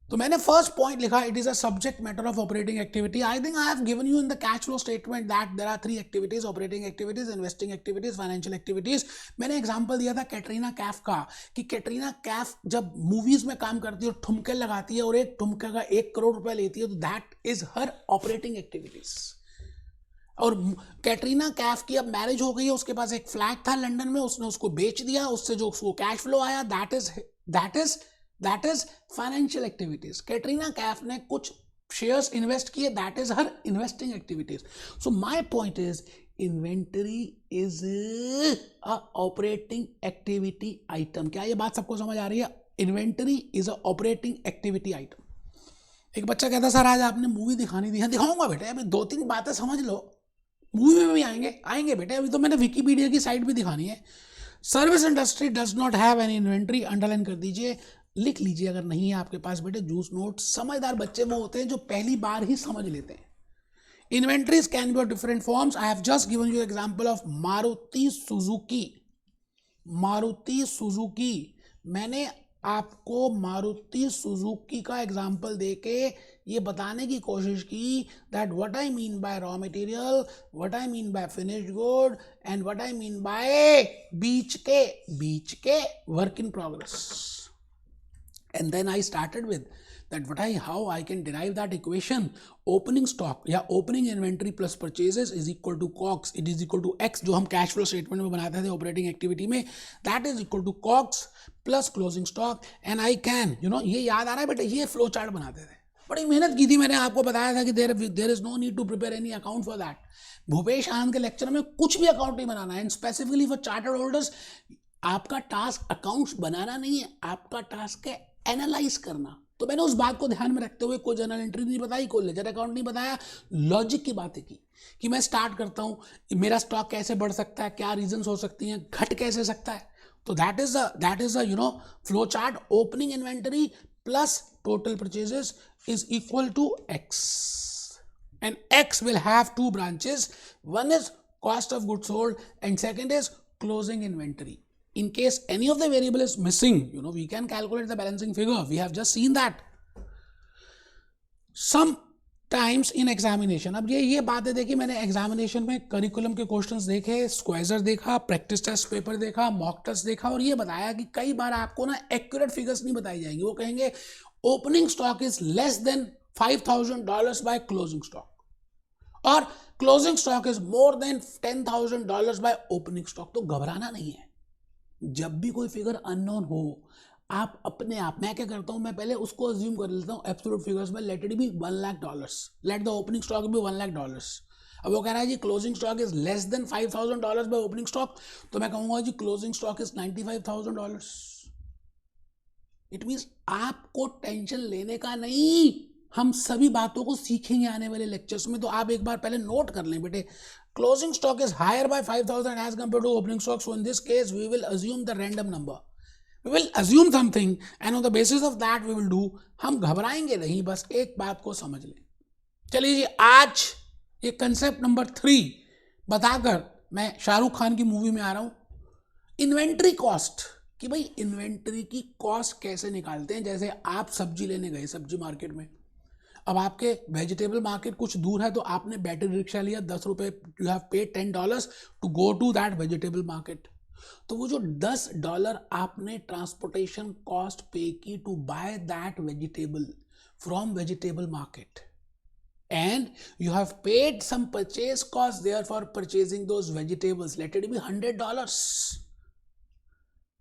तो मैंने फर्स्ट पॉइंट लिखा, it is a subject matter of operating activity. I think I have given you in the cash flow statement that there are 3 activities, operating activities, investing activities, financial activities. मैंने example दिया था कैटरीना कैफ का कि कैटरीना कैफ जब movies में काम करती है और ठुमके लगाती है और एक ठुमके का 1 करोड़ रुपए लेती है तो that is her operating activities. और कैटरीना कैफ की अब मैरिज हो गई है, उसके पास एक फ्लैट था लंदन में, उसने उसको बेच दिया, उससे जो उसको कैश फ्लो आया that is financial activities. Katrina Kaif ने कुछ शेयर्स इन्वेस्ट किए, that is her investing activities. So my point is inventory is a operating activity item. क्या ये बात सबको समझ आ रही है? Inventory is a operating activity item. एक बच्चा कहता सर आज आपने मूवी दिखानी दी. दिखाऊंगा बेटे, अभी 2-3 बातें समझ लो, मूवी में भी आएंगे बेटे. अभी तो मैंने विकीपीडिया की साइट भी दिखानी है. Service industry does not have any inventory. Underline कर दीजिए, लिख लीजिए अगर नहीं है आपके पास बेटे जूस नोट. समझदार बच्चे वो होते हैं जो पहली बार ही समझ लेते हैं. Inventories can be of different forms. I have just given you example of Maruti Suzuki. मैंने आपको मारुति सुजुकी का एग्जाम्पल देके ये बताने की कोशिश की that what I mean by raw material, what I mean by finished good and what I mean by बीच के work in progress. And then I started with that how I can derive that equation. Opening stock या opening inventory plus purchases is equal to COGS. It is equal to X जो हम cash flow statement में बनाते थे operating activity में, that is equal to COGS plus closing stock. And I can ये याद आ रहा है बेटे, ये flow chart बनाते थे. बड़ी मेहनत की थी, मैंने आपको बताया था कि there is no need to prepare any account for that. Bhupesh आनंद के लेक्चर में कुछ भी अकाउंट नहीं बनाना है. And specifically for chartered holders आपका टास्क अकाउंट्स बनाना नहीं है, आपका टास्क है एनालाइज करना. तो मैंने उस बात को ध्यान में रखते हुए कोई जर्नल एंट्री नहीं बताई, कोई लेजर अकाउंट नहीं बताया, लॉजिक की बातें की कि मैं स्टार्ट करता हूँ, मेरा स्टॉक कैसे बढ़ सकता है, क्या रीजंस हो सकती हैं, घट कैसे सकता है. तो that is flow chart. Opening inventory plus total purchases is equal to X. And X will have 2 branches. One is cost of goods sold and second is closing inventory. In case any of the variable is missing, we can calculate the balancing figure. We have just seen that. Sometimes in examination, अब ये बातें देखी मैंने examination में, curriculum के questions देखे, स्क्वाइजर देखा, practice test paper देखा, मॉक टेस्ट देखा, और ये बताया कि कई बार आपको ना एक्यूरेट फिगर्स नहीं बताई जाएंगी. वो कहेंगे opening stock is less than $5,000 by closing stock और closing stock is more than $10,000 by opening stock. तो घबराना नहीं है. जब भी कोई फिगर अननोन हो, आप अपने आप, मैं क्या करता हूं, मैं पहले उसको अज्यूम कर लेता हूं एब्सोल्यूट फिगर्स में. Let it be $1,00,000, let the opening stock be $1,00,000. अब वो कह रहा है जी closing stock is less than $5,000 by opening stock, तो मैं कहूंगा जी closing stock is $95,000. It means आपको टेंशन लेने का नहीं. हम सभी बातों को सीखेंगे आने वाले लेक्चर्स में. तो आप एक बार पहले नोट कर लें बेटे, closing stock is higher by 5,000 as compared to opening stock. So in this case, we will assume the random number. We will assume something and on the basis of that we will do. हम घबराएंगे नहीं, बस एक बात को समझ लें. चलिए जी, आज ये कंसेप्ट नंबर 3 बताकर मैं शाहरुख खान की मूवी में आ रहा हूं. इन्वेंट्री कॉस्ट, कि भाई इन्वेंट्री की कॉस्ट कैसे निकालते हैं. जैसे आप सब्जी लेने गए सब्जी मार्केट में, अब आपके वेजिटेबल मार्केट कुछ दूर है, तो आपने बैटरी रिक्शा लिया, $10, you have paid $10 to go to that vegetable market. तो वो जो $10 आपने ट्रांसपोर्टेशन कॉस्ट पे की to buy that vegetable from vegetable market, and you have paid some purchase cost there for purchasing those vegetables. Let it be $100.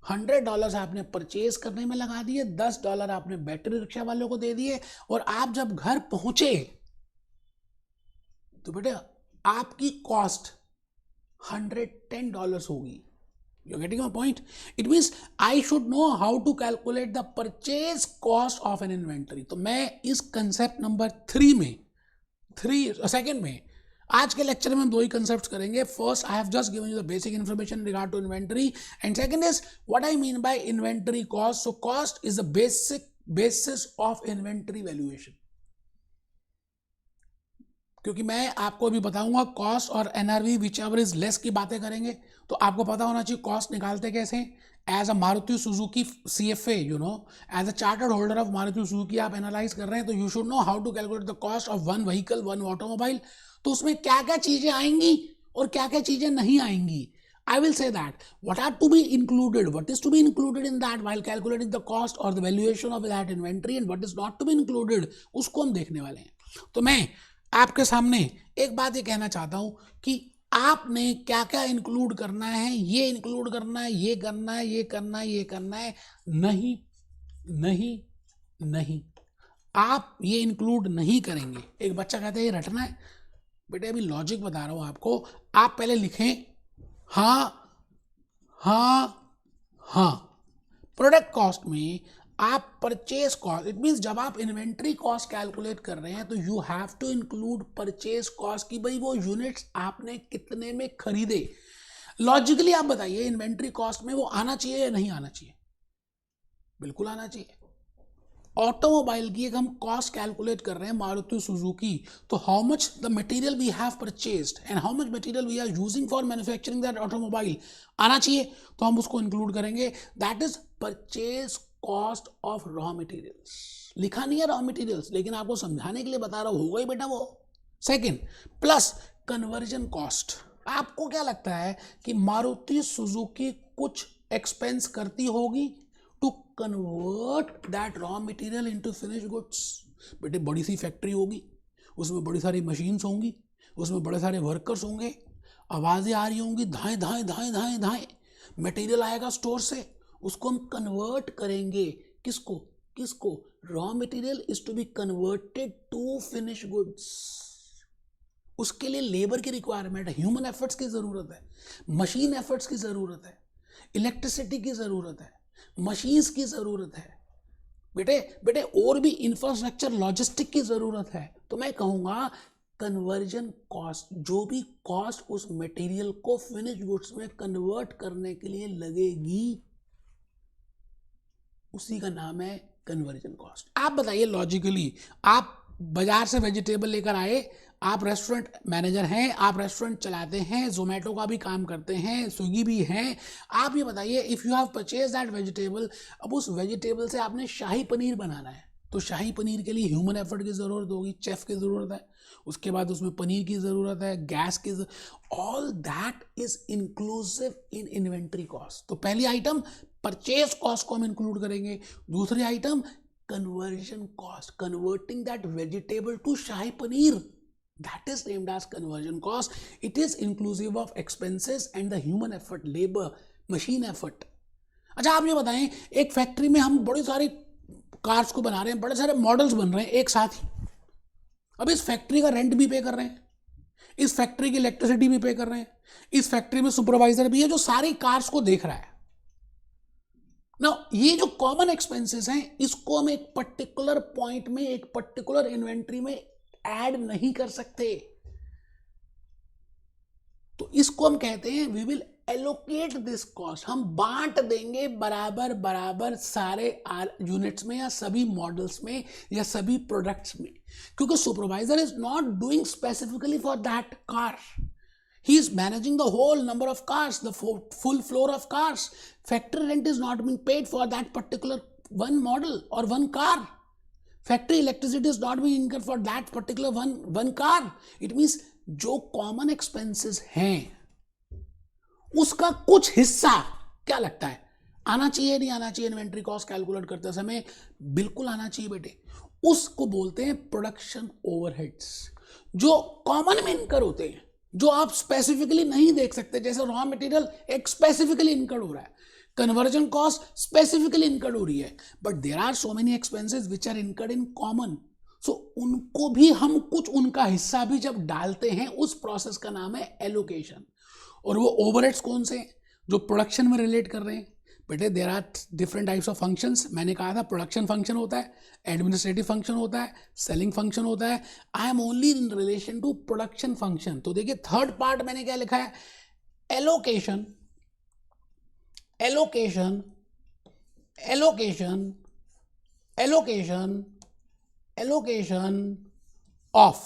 $100 आपने purchase करने में लगा दिए, $10 आपने बैटरी रिक्शा वालों को दे दिए, और आप जब घर पहुंचे तो बेटे आपकी कॉस्ट $110 होगी. You're getting my point? It means I should know how to calculate the purchase cost of an inventory. तो मैं इस कंसेप्ट नंबर 3 में सेकेंड में आज के लेक्चर में हम 2 ही कंसेप्ट करेंगे. First, I have just given you the basic information regard to inventory, and second is what I mean by inventory cost. So cost is the basis of inventory valuation. क्योंकि मैं आपको अभी बताऊंगा cost और NRV whichever is less की बातें करेंगे, तो आपको पता होना चाहिए कॉस्ट निकालते कैसे. As a Maruti Suzuki CFA, as a chartered holder of Maruti Suzuki आप एनालाइज कर रहे हैं, तो you should know how to calculate the cost of one vehicle, one automobile. तो उसमें क्या क्या चीजें आएंगी और क्या क्या चीजें नहीं आएंगी. I will say that what are to be included, what is to be included in that while calculating the cost or the valuation of that inventory, and what is not to be included, उसको हम देखने वाले हैं. तो मैं आपके सामने एक बात ये कहना चाहता हूं कि आपने क्या क्या इंक्लूड करना है, ये इंक्लूड करना है, ये करना है, ये करना है, ये करना है. नहीं नहीं नहीं, आप ये इंक्लूड नहीं करेंगे. एक बच्चा कहता है ये रटना है. बेटे अभी लॉजिक बता रहा हूं आपको. आप पहले लिखें हाँ हाँ हाँ. प्रोडक्ट कॉस्ट में आप परचेज कॉस्ट, इट मीन्स जब आप इन्वेंट्री कॉस्ट कैलकुलेट कर रहे हैं तो you have to include purchase cost की भाई वो यूनिट्स आपने कितने में खरीदे. लॉजिकली आप बताइए इन्वेंट्री कॉस्ट में वो आना चाहिए या नहीं आना चाहिए. बिल्कुल आना चाहिए. ऑटोमोबाइल की एक हम कॉस्ट कैलकुलेट कर रहे हैं मारुति सुजुकी, तो how much the material we have purchased and how much material we are using for manufacturing that automobile आना चाहिए, तो हम उसको इंक्लूड करेंगे. That is purchase cost of raw materials. लिखा नहीं है रॉ मटेरियल्स, लेकिन आपको समझाने के लिए बता रहा हूं, होगा ही बेटा वो. Second, plus conversion cost. आपको क्या लगता है कि मारुति सुजुकी कुछ एक्सपेंस करती होगी to convert that raw material into finish goods. बेटे बड़ी सी फैक्ट्री होगी, उसमें बड़ी सारी मशीन्स होंगी, उसमें बड़े सारे वर्कर्स होंगे, आवाज़ें आ रही होंगी, धाएं धाएं धाएं धाएं धाएं. मटेरियल आएगा स्टोर से, उसको हम कन्वर्ट करेंगे. किसको किसको. Raw material is to be converted to finish goods. उसके लिए लेबर की रिक्वायरमेंट है, ह्यूमन एफर्ट्स की ज़रूरत है, मशीन एफर्ट्स की ज़रूरत है, इलेक्ट्रिसिटी की ज़रूरत है, मशीन्स की ज़रूरत है. बेटे और भी इंफ्रास्ट्रक्चर लॉजिस्टिक की ज़रूरत है. तो मैं कहूँगा कन्वर्जन कॉस्ट, जो भी कॉस्ट उस मटेरियल को फिनिश गुड्स में कन्वर्ट करने के लिए लगेगी, उसी का नाम है कन्वर्जन कॉस्ट. आप बताइए लॉजिकली, आप बाजार से वेजिटेबल लेकर आए, आप रेस्टोरेंट मैनेजर हैं, आप रेस्टोरेंट चलाते हैं, जोमेटो का भी काम करते हैं, स्विगी भी हैं. आप ये बताइए if you have purchase that vegetable, अब उस वेजिटेबल से आपने शाही पनीर बनाना है, तो शाही पनीर के लिए ह्यूमन एफर्ट की ज़रूरत होगी, चेफ की ज़रूरत है, उसके बाद उसमें पनीर की ज़रूरत है, गैस की, all that is inclusive in inventory cost. तो पहली आइटम परचेज कॉस्ट को हम इंक्लूड करेंगे. दूसरी item conversion cost, converting that vegetable to shahi paneer, that is named as conversion cost. It is inclusive of expenses and the human effort, labor, machine effort. अच्छा आप ये बताएं, एक फैक्ट्री में हम बड़े सारे कार्स को बना रहे हैं, बड़े सारे मॉडल्स बन रहे हैं एक साथ ही. अब इस फैक्ट्री का रेंट भी पे कर रहे हैं, इस फैक्ट्री की इलेक्ट्रिसिटी भी पे कर रहे हैं, इस फैक्ट्री में सुपरवाइजर भी है जो सारी कार्स को देख रहा है ना. ये जो कॉमन एक्सपेंसेस हैं, इसको हम एक पर्टिकुलर पॉइंट में, एक पर्टिकुलर इन्वेंट्री में ऐड नहीं कर सकते. तो इसको हम कहते हैं we will allocate this cost. हम बांट देंगे बराबर बराबर सारे यूनिट्स में या सभी मॉडल्स में या सभी प्रोडक्ट्स में, क्योंकि supervisor is not doing specifically for that car. He is managing the whole number of cars, the full floor of cars. Factory rent is not being paid for that particular one model or one car. Factory electricity is not being incurred for that particular one car. It means जो common expenses हैं उसका कुछ हिस्सा क्या लगता है आना चाहिए नहीं आना चाहिए इन्वेंट्री कॉस्ट कैलकुलेट करते समय. बिल्कुल आना चाहिए बेटे. उसको बोलते हैं प्रोडक्शन ओवरहेड्स. जो कॉमन में इनकर होते हैं, जो आप स्पेसिफिकली नहीं देख सकते, जैसे रॉ मटेरियल एक स्पेसिफिकली इनकर हो रहा है, कन्वर्जन कॉस्ट स्पेसिफिकली इनकर हो रही है, but there are so many expenses which are incurred in common, so उनको भी हम कुछ उनका हिस्सा भी जब डालते हैं, उस प्रोसेस का नाम है एलोकेशन। और वो ओवरहेड्स कौन से हैं? जो प्रोडक्शन में रिलेट कर रहे हैं। बेटे there are different types of functions, मैंने कहा था प्रोडक्शन फंक्शन होता है, एडमिनिस्ट्रेटिव फंक्शन होता है, सेलिंग फंक्शन होता है। I am only in relation to production function. तो देखिए थर्ड पार्ट मैंने क्या लिखा है, allocation, allocation, allocation, allocation, allocation of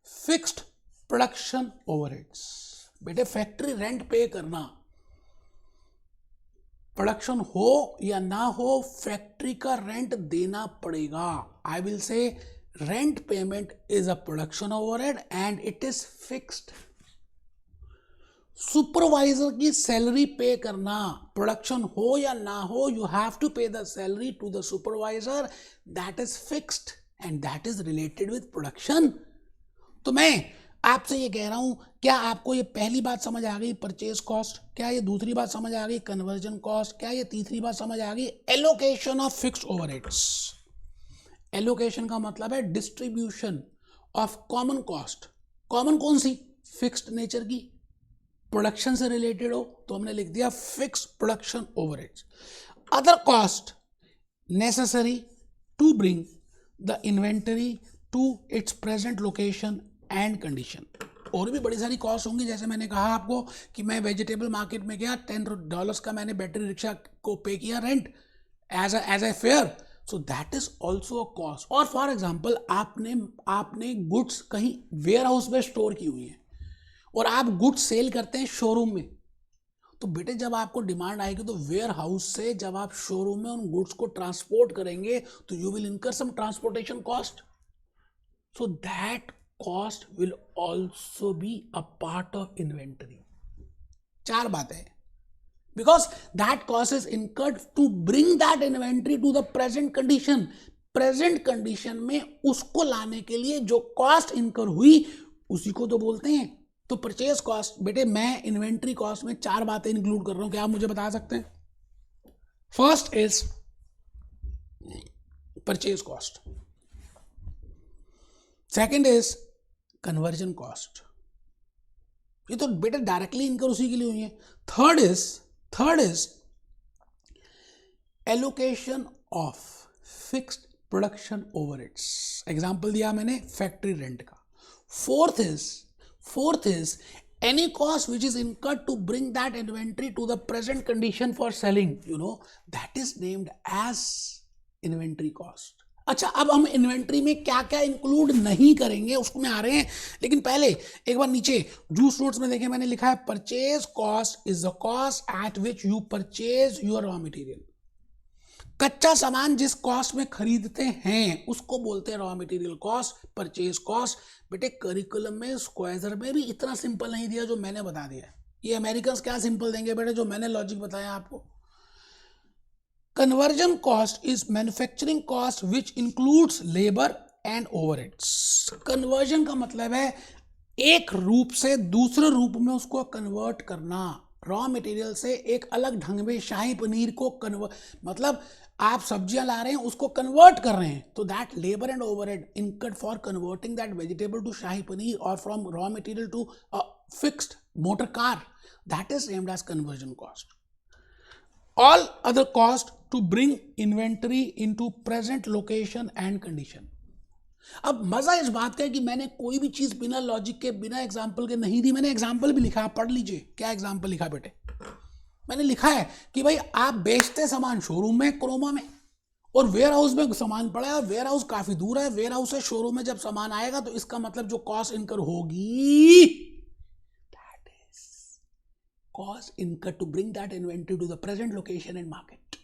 fixed production overheads. बेटे फैक्ट्री रेंट पे करना, प्रोडक्शन हो या ना हो फैक्ट्री का रेंट देना पड़ेगा। I will say rent payment is a production overhead and it is fixed. Supervisor की सैलरी पे करना, प्रोडक्शन हो या ना हो, you have to pay the salary to the supervisor, that is fixed and that is related with production. तो मैं आपसे ये कह रहा हूं, क्या आपको ये पहली बात समझ आ गई परचेज कॉस्ट, क्या ये दूसरी बात समझ आ गई कन्वर्जन कॉस्ट, क्या ये तीसरी बात समझ आ गई allocation of fixed overheads. Allocation का मतलब है distribution of common cost. Common कौन सी? फिक्स्ड नेचर की, प्रोडक्शन से रिलेटेड हो तो हमने लिख दिया fixed production overheads. Other cost necessary to bring the inventory to its present location and condition. और भी बड़ी सारी कॉस्ट होंगी, जैसे मैंने कहा आपको कि मैं वेजिटेबल मार्केट में गया, $10 का मैंने बैटरी रिक्शा को पे किया rent as a fare, so that is also a cost. और फॉर एग्जाम्पल आपने गुड्स कहीं वेयर हाउस में स्टोर की हुई है और आप गुड्स सेल करते हैं शोरूम में, तो बेटे जब आपको डिमांड आएगी तो वेयर हाउस से जब आप शोरूम में उन गुड्स को ट्रांसपोर्ट करेंगे तो you will incur some transportation cost, so that cost will also be a part of inventory. चार बातें, because that cost is incurred to bring that inventory to the present condition. Present condition में उसको लाने के लिए जो cost इनकर हुई उसी को तो बोलते हैं। तो परचेज कॉस्ट, बेटे मैं इन्वेंट्री कॉस्ट में चार बातें इंक्लूड कर रहा हूं, क्या आप मुझे बता सकते हैं? First is purchase cost, second is conversion cost, ये तो बेटे डायरेक्टली इनकर उसी के लिए हुई है। Third is allocation of fixed production overheads, example दिया मैंने फैक्ट्री रेंट का। Fourth is any cost which is incurred to bring that inventory to the present condition for selling, that is named as inventory cost. अच्छा, अब हम inventory में क्या क्या include नहीं करेंगे उसको में आ रहे हैं, लेकिन पहले एक बार नीचे जूस नोट्स में देखें, मैंने लिखा है purchase cost is the cost at which you purchase your raw material. कच्चा सामान जिस कॉस्ट में खरीदते हैं उसको बोलते हैं raw material cost, purchase cost. बेटे करिकुलम में स्क्वायर में भी इतना सिंपल नहीं दिया जो मैंने बता दिया। ये अमेरिकन क्या सिंपल देंगे बेटे, जो मैंने लॉजिक बताया आपको। Conversion cost is manufacturing cost which includes labour and overheads. Conversion का मतलब है एक रूप से दूसरे रूप में उसको कन्वर्ट करना, रॉ मटेरियल से एक अलग ढंग में शाही पनीर को मतलब आप सब्जियां ला रहे हैं उसको कन्वर्ट कर रहे हैं, तो that labour and overhead incurred for converting that vegetable to shahi paneer और from raw material to a fixed motor car, that is named as conversion cost. All other cost to bring inventory into present location and condition. अब मजा इस बात का है कि मैंने कोई भी चीज बिना लॉजिक के बिना एग्जाम्पल के नहीं दी, मैंने एग्जाम्पल भी लिखा, पढ़ लीजिए क्या एग्जाम्पल लिखा बेटे। मैंने लिखा है कि भाई आप बेचते सामान शोरूम में क्रोमा में और वेयर हाउस में सामान पड़ा है और वेयर हाउस काफी दूर है, वेयर हाउस से शोरूम में जब सामान आएगा तो इसका मतलब जो कॉस्ट इनकर होगी that is cost incur to bring that inventory to the present location and market.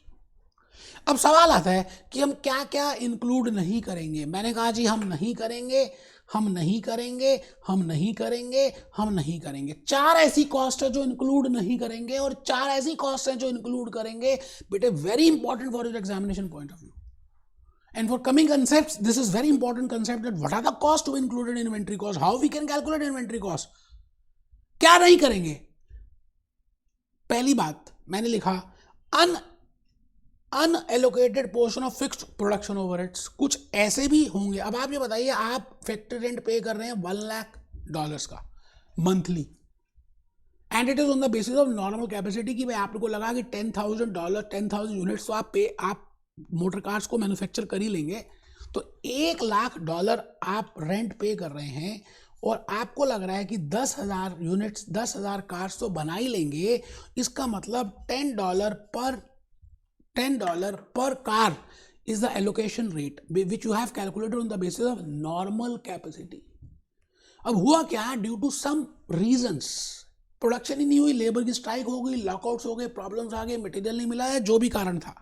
अब सवाल आता है कि हम क्या क्या इंक्लूड नहीं करेंगे। मैंने कहा जी हम नहीं करेंगे, हम नहीं करेंगे, हम नहीं करेंगे, हम नहीं करेंगे। चार ऐसी कॉस्ट है जो इंक्लूड नहीं करेंगे और चार ऐसी कॉस्ट है जो इंक्लूड करेंगे। बेटे very important for your examination point of view. And for coming concepts, this is very important concept that what are the costs to be included in inventory cost, how we can calculate inventory cost. क्या नहीं करेंगे? पहली बात मैंने लिखा unallocated portion of fixed production overheads. कुछ ऐसे भी होंगे. अब आप ये बताइए, आप फैक्ट्री रेंट पे कर रहे हैं $1 लाख का monthly, and it is on the basis of normal capacity कि भाई आपको लगा कि $10,000 यूनिट्स तो आप मोटर कार्स को मैन्युफैक्चर कर ही लेंगे, तो $1 लाख आप रेंट पे कर रहे हैं और आपको लग रहा है कि 10,000 यूनिट्स 10,000 कार्स तो बना ही लेंगे. इसका मतलब $10 per car is the allocation rate which you have calculated on the basis of normal capacity. अब हुआ क्या, due to some reasons production ही नहीं हुई, लेबर की स्ट्राइक हो गई, लॉकआउट्स हो गए, प्रॉब्लम्स आ गए, मटेरियल नहीं मिला है, जो भी कारण था.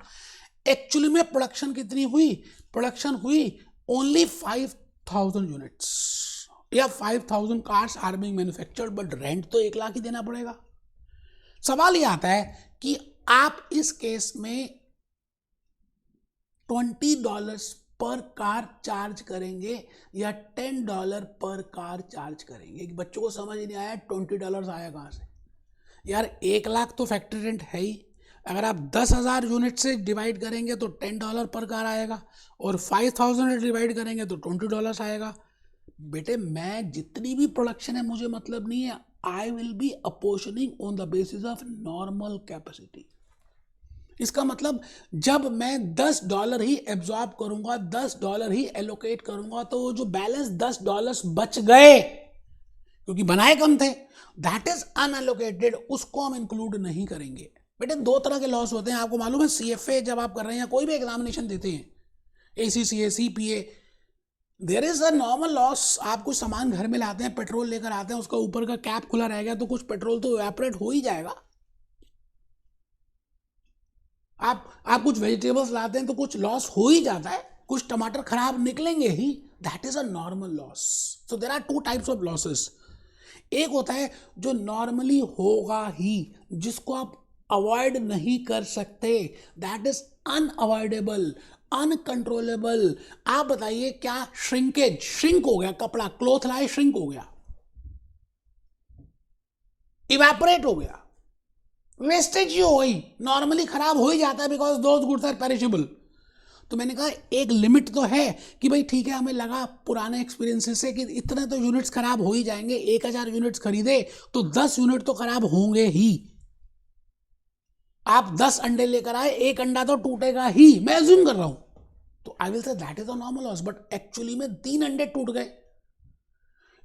एक्चुअली में प्रोडक्शन कितनी हुई? प्रोडक्शन हुई ओनली 5,000 यूनिट्स या 5,000 cars are being manufactured, but rent तो 1 लाख ही देना पड़ेगा. सवाल ये आता है कि आप इस केस में $20 पर कार चार्ज करेंगे या $10 पर कार चार्ज करेंगे. बच्चों को समझ ही नहीं आया $20 आया कहाँ से. यार 1 लाख तो फैक्ट्री रेंट है ही, अगर आप 10,000 यूनिट से डिवाइड करेंगे तो $10 पर कार आएगा, और 5,000 से डिवाइड करेंगे तो $20 आएगा. बेटे मैं जितनी भी प्रोडक्शन है मुझे मतलब नहीं है, I will be apportioning on the basis of normal capacity. इसका मतलब जब मैं $10 ही एब्जॉर्ब करूंगा, $10 ही एलोकेट करूंगा, तो वो जो बैलेंस $10 बच गए क्योंकि बनाए कम थे, दैट इज अनएलोकेटेड, उसको हम इंक्लूड नहीं करेंगे. बेटे 2 तरह के लॉस होते हैं, आपको मालूम है. CFA जब आप कर रहे हैं या कोई भी एग्जामिनेशन देते हैं, ACCA, CPA, there is a normal loss. आप कुछ सामान घर में लाते हैं, पेट्रोल लेकर आते हैं, उसका ऊपर का कैप खुला रह गया तो कुछ पेट्रोल तो इवेपोरेट हो ही जाएगा. आप कुछ वेजिटेबल्स लाते हैं तो कुछ लॉस हो ही जाता है, कुछ टमाटर खराब निकलेंगे ही, that is a normal loss. So there are 2 types of losses. एक होता है जो नॉर्मली होगा ही, जिसको आप अवॉइड नहीं कर सकते, दैट इज अनअवॉइडेबल, अनकंट्रोलेबल. आप बताइए क्या श्रिंक हो गया कपड़ा, क्लोथ लाए श्रिंक हो गया, इवेपोरेट हो गया, वेस्टेज ही हो गई, नॉर्मली खराब हो ही जाता है because those goods are perishable. तो मैंने कहा एक लिमिट तो है कि भाई ठीक है, हमें लगा पुराने एक्सपीरियंसेस से कि इतने तो यूनिट्स खराब हो ही जाएंगे, 1,000 यूनिट्स खरीदे तो 10 यूनिट तो खराब होंगे ही. आप 10 अंडे लेकर आए, 1 अंडा तो टूटेगा ही, मैं अज्यूम कर रहा हूं, तो आई will say that is a normal loss. But actually में 3 अंडे टूट गए.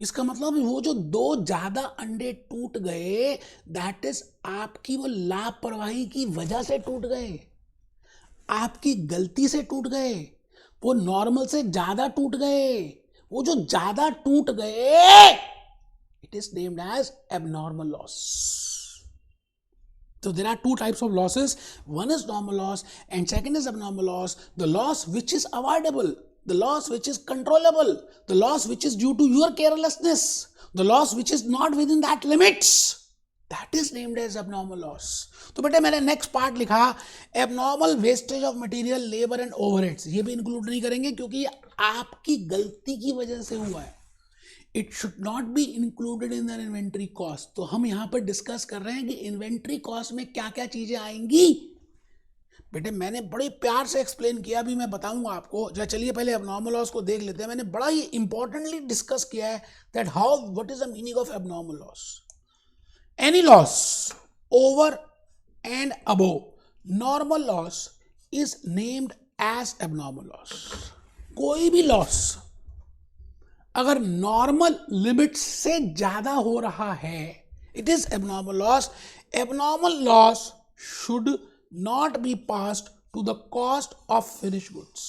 इसका मतलब वो जो 2 ज्यादा अंडे टूट गए, दैट इज आपकी वो लापरवाही की वजह से टूट गए, आपकी गलती से टूट गए, वो नॉर्मल से ज्यादा टूट गए. वो जो ज्यादा टूट गए, it is named as abnormal loss. So there are 2 types of losses. One is normal loss and second is abnormal loss. The loss which is avoidable, the loss which is controllable, the loss which is due to your carelessness, the loss which is not within that limits, that is named as abnormal loss. तो बेटे मैंने next part लिखा abnormal wastage of material, labor and overheads. ये भी include नहीं करेंगे क्योंकि आपकी गलती की वजह से हुआ है. It should not be included in the inventory cost. तो हम यहां पर डिस्कस कर रहे हैं कि इन्वेंट्री कॉस्ट में क्या क्या चीजें आएंगी. बेटे मैंने बड़े प्यार से एक्सप्लेन किया, अभी मैं बताऊंगा आपको. चलिए पहले एबनॉर्मल लॉस को देख लेते हैं. मैंने बड़ा ही इंपॉर्टेंटली डिस्कस किया है that how what is the meaning of abnormal loss. Any loss over and above normal loss is named as abnormal loss. कोई भी लॉस अगर नॉर्मल लिमिट से ज्यादा हो रहा है, it is abnormal loss. Abnormal loss should not be passed to the cost of finish goods.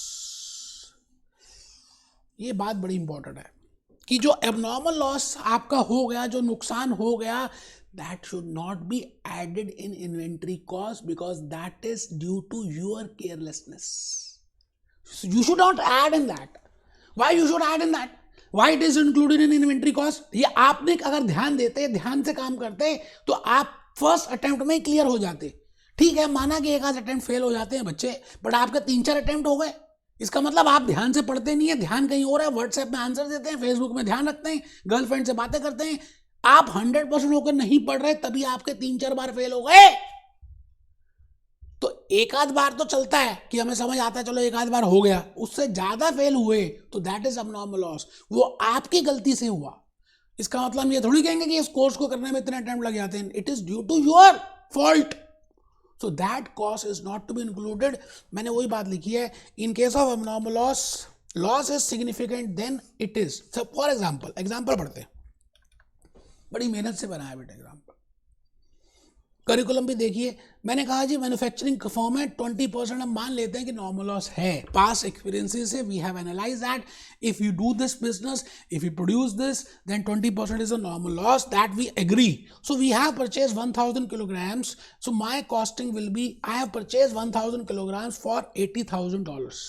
ये बात बड़ी इंपॉर्टेंट है कि जो एबनॉर्मल लॉस आपका हो गया, जो नुकसान हो गया, that should not be added in inventory cost because that is due to your carelessness. So you should not add in that. Why you should add in that? Why it is included in inventory cost? ये आपने अगर ध्यान देते, ध्यान से काम करते तो आप फर्स्ट अटेम्प्ट में क्लियर हो जाते. ठीक है, माना कि 1 आध अटेम्प्ट फेल हो जाते हैं बच्चे, बट आपके 3-4 अटेम्प्ट हो गए, इसका मतलब आप ध्यान से पढ़ते नहीं है, ध्यान कहीं और है, व्हाट्सएप में आंसर देते हैं, फेसबुक में ध्यान रखते हैं, गर्लफ्रेंड से बातें करते हैं। आप 100% होकर नहीं पढ़ रहे, तभी आपके 3-4 बार फेल हो गए। तो एक आध बार तो चलता है कि हमें समझ आता है, चलो एक आध बार हो गया, उससे ज्यादा फेल हुए तो दैट इज अबनॉर्मल लॉस, वो आपकी गलती से हुआ। इसका मतलब ये थोड़ी कहेंगे कि इस कोर्स को करने में इतने अटेम्प्ट लग जाते हैं, it is due to your fault, so that cost is not to be included. मैंने वही बात लिखी है, in case of abnormal loss is significant then it is. For example पढ़ते हैं, बड़ी मेहनत से बनाया बेटा एग्जाम्पल। करिकुलम भी देखिए, मैंने कहा जी मैन्युफैक्चरिंग फॉर्म है, 20% हम मान लेते हैं कि नॉर्मल लॉस है। पास एक्सपीरियंसेस से we have analyse that if you do this business, if you produce this, then 20% is a normal loss, that we agree. So we have purchase 1000 kilograms, so my costing will be, I have purchased 1000 kilograms for $80,000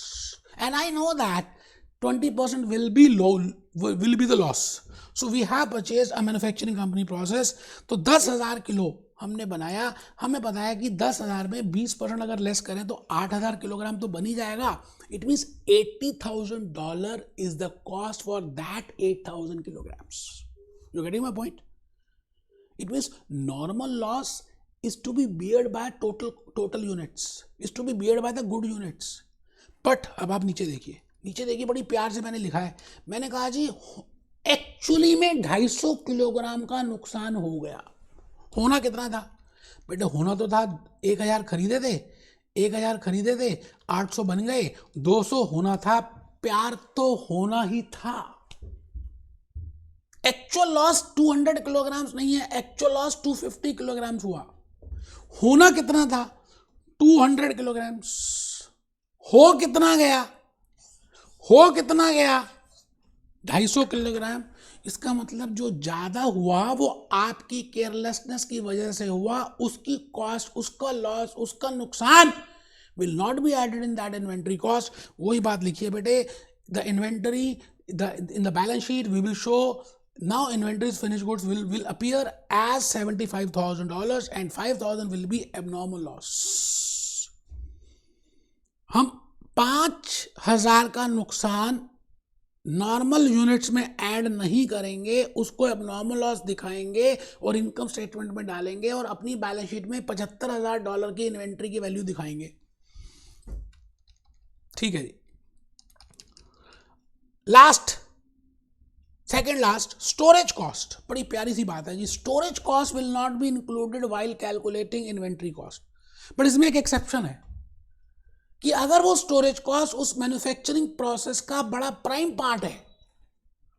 and I know that 20% will be the loss. So we have purchased a manufacturing company process. तो 10,000 kilo हमने बनाया, हमें पता है कि 10,000 में 20% अगर less करें तो 8,000 किलोग्राम तो बन ही जाएगा। It means $80,000 is the cost for that 8,000 kilograms. You getting my point? It means normal loss is to be beared by total units, is to be beared by the good units. But अब आप नीचे देखिए, बड़ी प्यार से मैंने लिखा है, मैंने कहा जी एक्चुअली में 250 किलोग्राम का नुकसान हो गया। होना कितना था बेटे? होना तो था 1,000 खरीदे थे, 800 बन गए, 200 होना था, प्यार तो होना ही था। एक्चुअल लॉस 200 किलोग्राम्स नहीं है, एक्चुअल लॉस 250 किलोग्राम्स हुआ। होना कितना था? 200 किलोग्राम्स। हो कितना गया? 250 किलोग्राम। इसका मतलब जो ज्यादा हुआ वो आपकी केयरलेसनेस की वजह से हुआ, उसकी कॉस्ट, उसका लॉस, उसका नुकसान will not be added in that inventory cost. वही बात लिखिए बेटे, the inventory in the balance sheet we will show now inventories finished goods will appear as $75,000 and 5,000 will be abnormal loss. हम 5,000 का नुकसान नॉर्मल यूनिट्स में add नहीं करेंगे, उसको एबनॉर्मल लॉस दिखाएंगे और इनकम स्टेटमेंट में डालेंगे और अपनी बैलेंस शीट में $75,000 की इन्वेंट्री की वैल्यू दिखाएंगे। ठीक है जी। Second last, storage cost. बड़ी प्यारी सी बात है जी, storage cost will not be included while calculating inventory cost. But इसमें एक एक्सेप्शन है कि अगर वो स्टोरेज कॉस्ट उस मैन्युफैक्चरिंग प्रोसेस का बड़ा प्राइम पार्ट है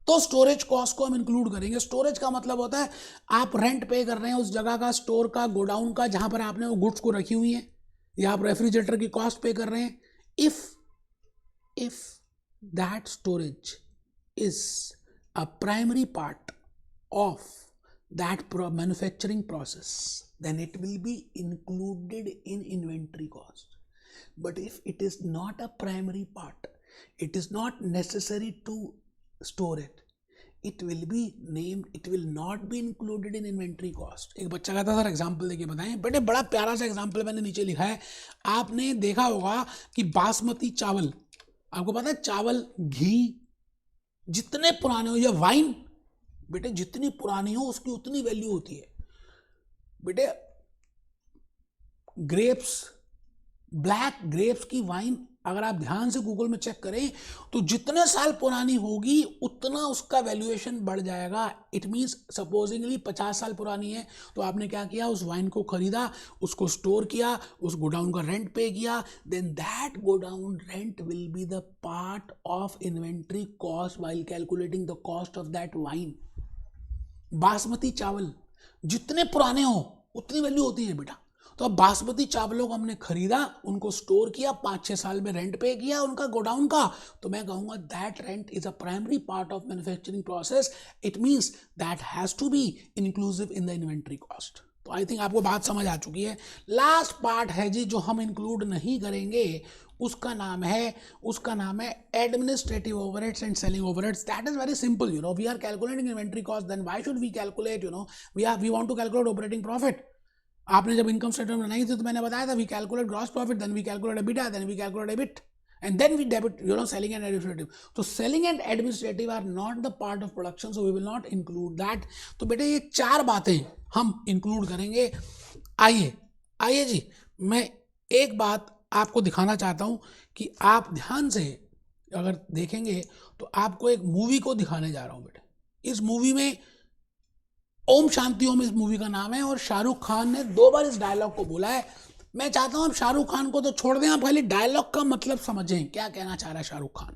तो स्टोरेज कॉस्ट को हम इंक्लूड करेंगे। स्टोरेज का मतलब होता है आप रेंट पे कर रहे हैं उस जगह का, स्टोर का, गोडाउन का, जहां पर आपने वो गुड्स को रखी हुई है, या आप रेफ्रिजरेटर की कॉस्ट पे कर रहे हैं। If that storage is a primary part of that manufacturing process, then it will be included in inventory cost. But if it is not a primary part, it is not necessary to store it, it will be named, it will not be included in inventory cost. एक बच्चा कहता sir example देके बताएं। बेटे बड़ा प्यारा सा example मैंने नीचे लिखा है, आपने देखा होगा कि बासमती चावल, आपको पता है चावल, घी जितने पुराने हो, या वाइन बेटे जितनी पुरानी हो उसकी उतनी वैल्यू होती है। बेटे ग्रेप्स, ब्लैक ग्रेप्स की वाइन अगर आप ध्यान से गूगल में चेक करें तो जितने साल पुरानी होगी उतना उसका वैल्यूएशन बढ़ जाएगा। इट मीन्स सपोजिंगली 50 साल पुरानी है तो आपने क्या किया, उस वाइन को खरीदा, उसको स्टोर किया, उस गोडाउन का रेंट पे किया, then that godown rent will be the part of inventory cost while calculating the cost of that wine. Basmati चावल जितने पुराने हो उतनी वैल्यू होती है बेटा। तो अब बासमती चावलों को हमने खरीदा, उनको स्टोर किया, 5-6 साल में रेंट पे किया उनका गोडाउन का, तो मैं कहूंगा that rent is a primary part of manufacturing process. It means that has to be inclusive in the inventory cost. तो आई थिंक आपको बात समझ आ चुकी है। लास्ट पार्ट है जी जो हम इंक्लूड नहीं करेंगे, उसका नाम है administrative overheads and selling overheads. That is very simple, you know, we are calculating inventory cost, then why should we calculate, you know, we want to calculate operating profit. आपने जब इनकम स्टेटमेंट बनाई थी तो मैंने बताया था we calculate gross profit, then we calculate EBITDA, then we calculate EBIT. and then we debit, selling and administrative. So selling and administrative are not the part of production, so we will not include that. तो बेटे ये 4 बातें हम include करेंगे. आइए जी, मैं एक बात आपको दिखाना चाहता हूं कि आप ध्यान से अगर देखेंगे तो आपको एक मूवी को दिखाने जा रहा हूं बेटे. इस मूवी में ओम शांति ओम इस मूवी का नाम है, और शाहरुख खान ने 2 बार इस डायलॉग को बोला है. मैं चाहता हूं आप शाहरुख खान को तो छोड़ दें, आप खाली डायलॉग का मतलब समझें क्या कहना चाह रहा है शाहरुख खान.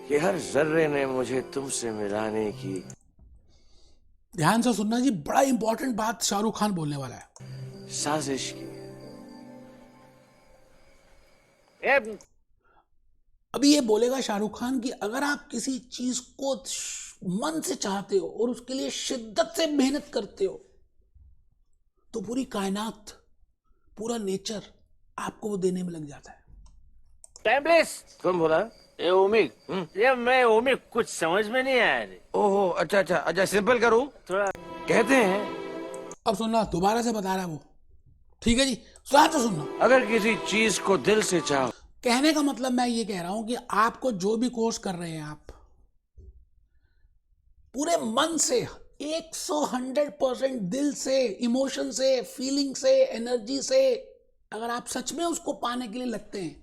कि हर जर्रे ने मुझे तुमसे मिलाने की. ध्यान से सुनना जी, बड़ा इंपॉर्टेंट बात शाहरुख खान बोलने वाला है. साजिश की. अभी ये बोलेगा शाहरुख खान कि अगर आप किसी चीज को मन से चाहते हो और उसके लिए शिद्दत से मेहनत करते हो तो पूरी कायनात, पूरा नेचर आपको वो देने में लग जाता है. Time please. कौन बोला? ये ओमिक. ये मैं ओमिक, कुछ समझ में नहीं आया रे. ओहो, अच्छा सिंपल करूं. थोड़ा कहते हैं, अब सुनना, दोबारा से बता रहा है वो. ठीक है जी, ध्यान से सुनना. अगर किसी चीज को दिल से चाहो. कहने का मतलब मैं ये कह रहा हूं कि आपको जो भी कोर्स कर रहे हैं आप पूरे मन से 100% दिल से, इमोशन से, फीलिंग से, एनर्जी से अगर आप सच में उसको पाने के लिए लगते हैं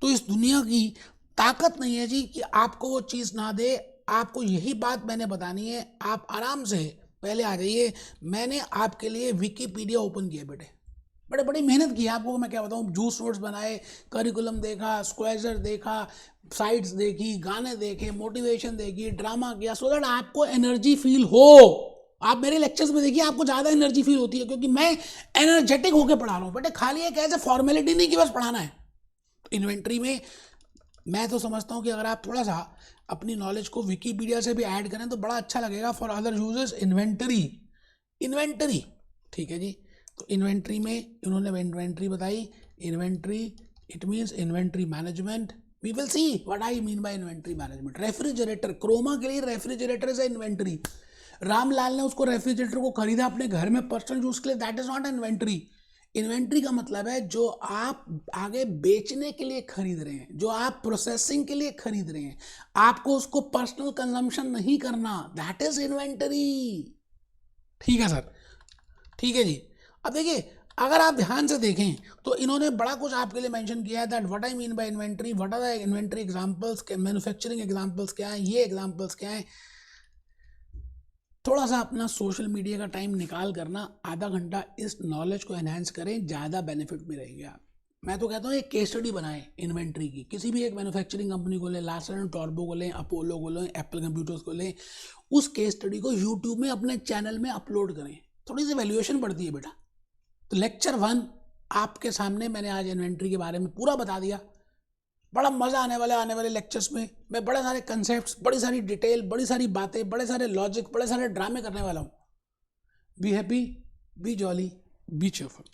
तो इस दुनिया की ताकत नहीं है जी कि आपको वो चीज़ ना दे. आपको यही बात मैंने बतानी है. आप आराम से पहले आ जाइए. मैंने आपके लिए विकिपीडिया ओपन किया बेटे, बड़ी मेहनत की. आपको मैं क्या बताऊँ, जूस नोट्स बनाए, करिकुलम देखा, स्क्वेजर देखा, साइट्स देखी, गाने देखे, मोटिवेशन देखी, ड्रामा किया, सो दैट आपको एनर्जी फील हो. आप मेरे लेक्चर्स में देखिए, आपको ज़्यादा एनर्जी फील होती है क्योंकि मैं एनर्जेटिक होकर पढ़ा रहा हूँ बेटे. खाली एक ऐसे फॉर्मेलिटी नहीं कि बस पढ़ाना है. इन्वेंट्री में मैं तो समझता हूँ कि अगर आप थोड़ा सा अपनी नॉलेज को विकीपीडिया से भी ऐड करें तो बड़ा अच्छा लगेगा फॉर अदर यूजर्स. इन्वेंटरी ठीक है जी. तो इन्वेंट्री में इन्होंने इन्वेंट्री बताई. Inventory it means inventory management. We will see what I mean by inventory management. Refrigerator, Croma के लिए रेफ्रिजरेटर इज इन्वेंट्री. रामलाल ने उसको रेफ्रिजरेटर को खरीदा अपने घर में पर्सनल यूज के लिए, that is not inventory. Inventory का मतलब है जो आप आगे बेचने के लिए खरीद रहे हैं, जो आप प्रोसेसिंग के लिए खरीद रहे हैं, आपको उसको पर्सनल कंजम्पशन नहीं करना, दैट इज इन्वेंटरी. ठीक है सर, ठीक है जी. अब देखिए, अगर आप ध्यान से देखें तो इन्होंने बड़ा कुछ आपके लिए मेंशन किया है. That what I mean by inventory, what are the inventory examples, manufacturing examples क्या हैं, ये एग्जांपल्स क्या हैं. थोड़ा सा अपना सोशल मीडिया का टाइम निकाल करना, आधा घंटा इस नॉलेज को एनहांस करें, ज़्यादा बेनिफिट में रहेंगे आप. मैं तो कहता हूँ एक केस स्टडी बनाएं इन्वेंट्री की. किसी भी एक मैन्युफैक्चरिंग कंपनी को लें, लार्सन एंड टॉर्बो को लें, अपोलो को लें, एप्पल कंप्यूटर्स को लें, उस केस स्टडी को यूट्यूब में अपने चैनल में अपलोड करें. थोड़ी सी वैल्यूएशन बढ़ती है बेटा. तो लेक्चर 1 आपके सामने मैंने आज इन्वेंट्री के बारे में पूरा बता दिया. बड़ा मज़ा आने वाले लेक्चर्स में मैं बड़े सारे कंसेप्ट्स, बड़ी सारी डिटेल, बड़ी सारी बातें, बड़े सारे लॉजिक, बड़े सारे ड्रामे करने वाला हूँ. Be happy, B jolly, B cheerful.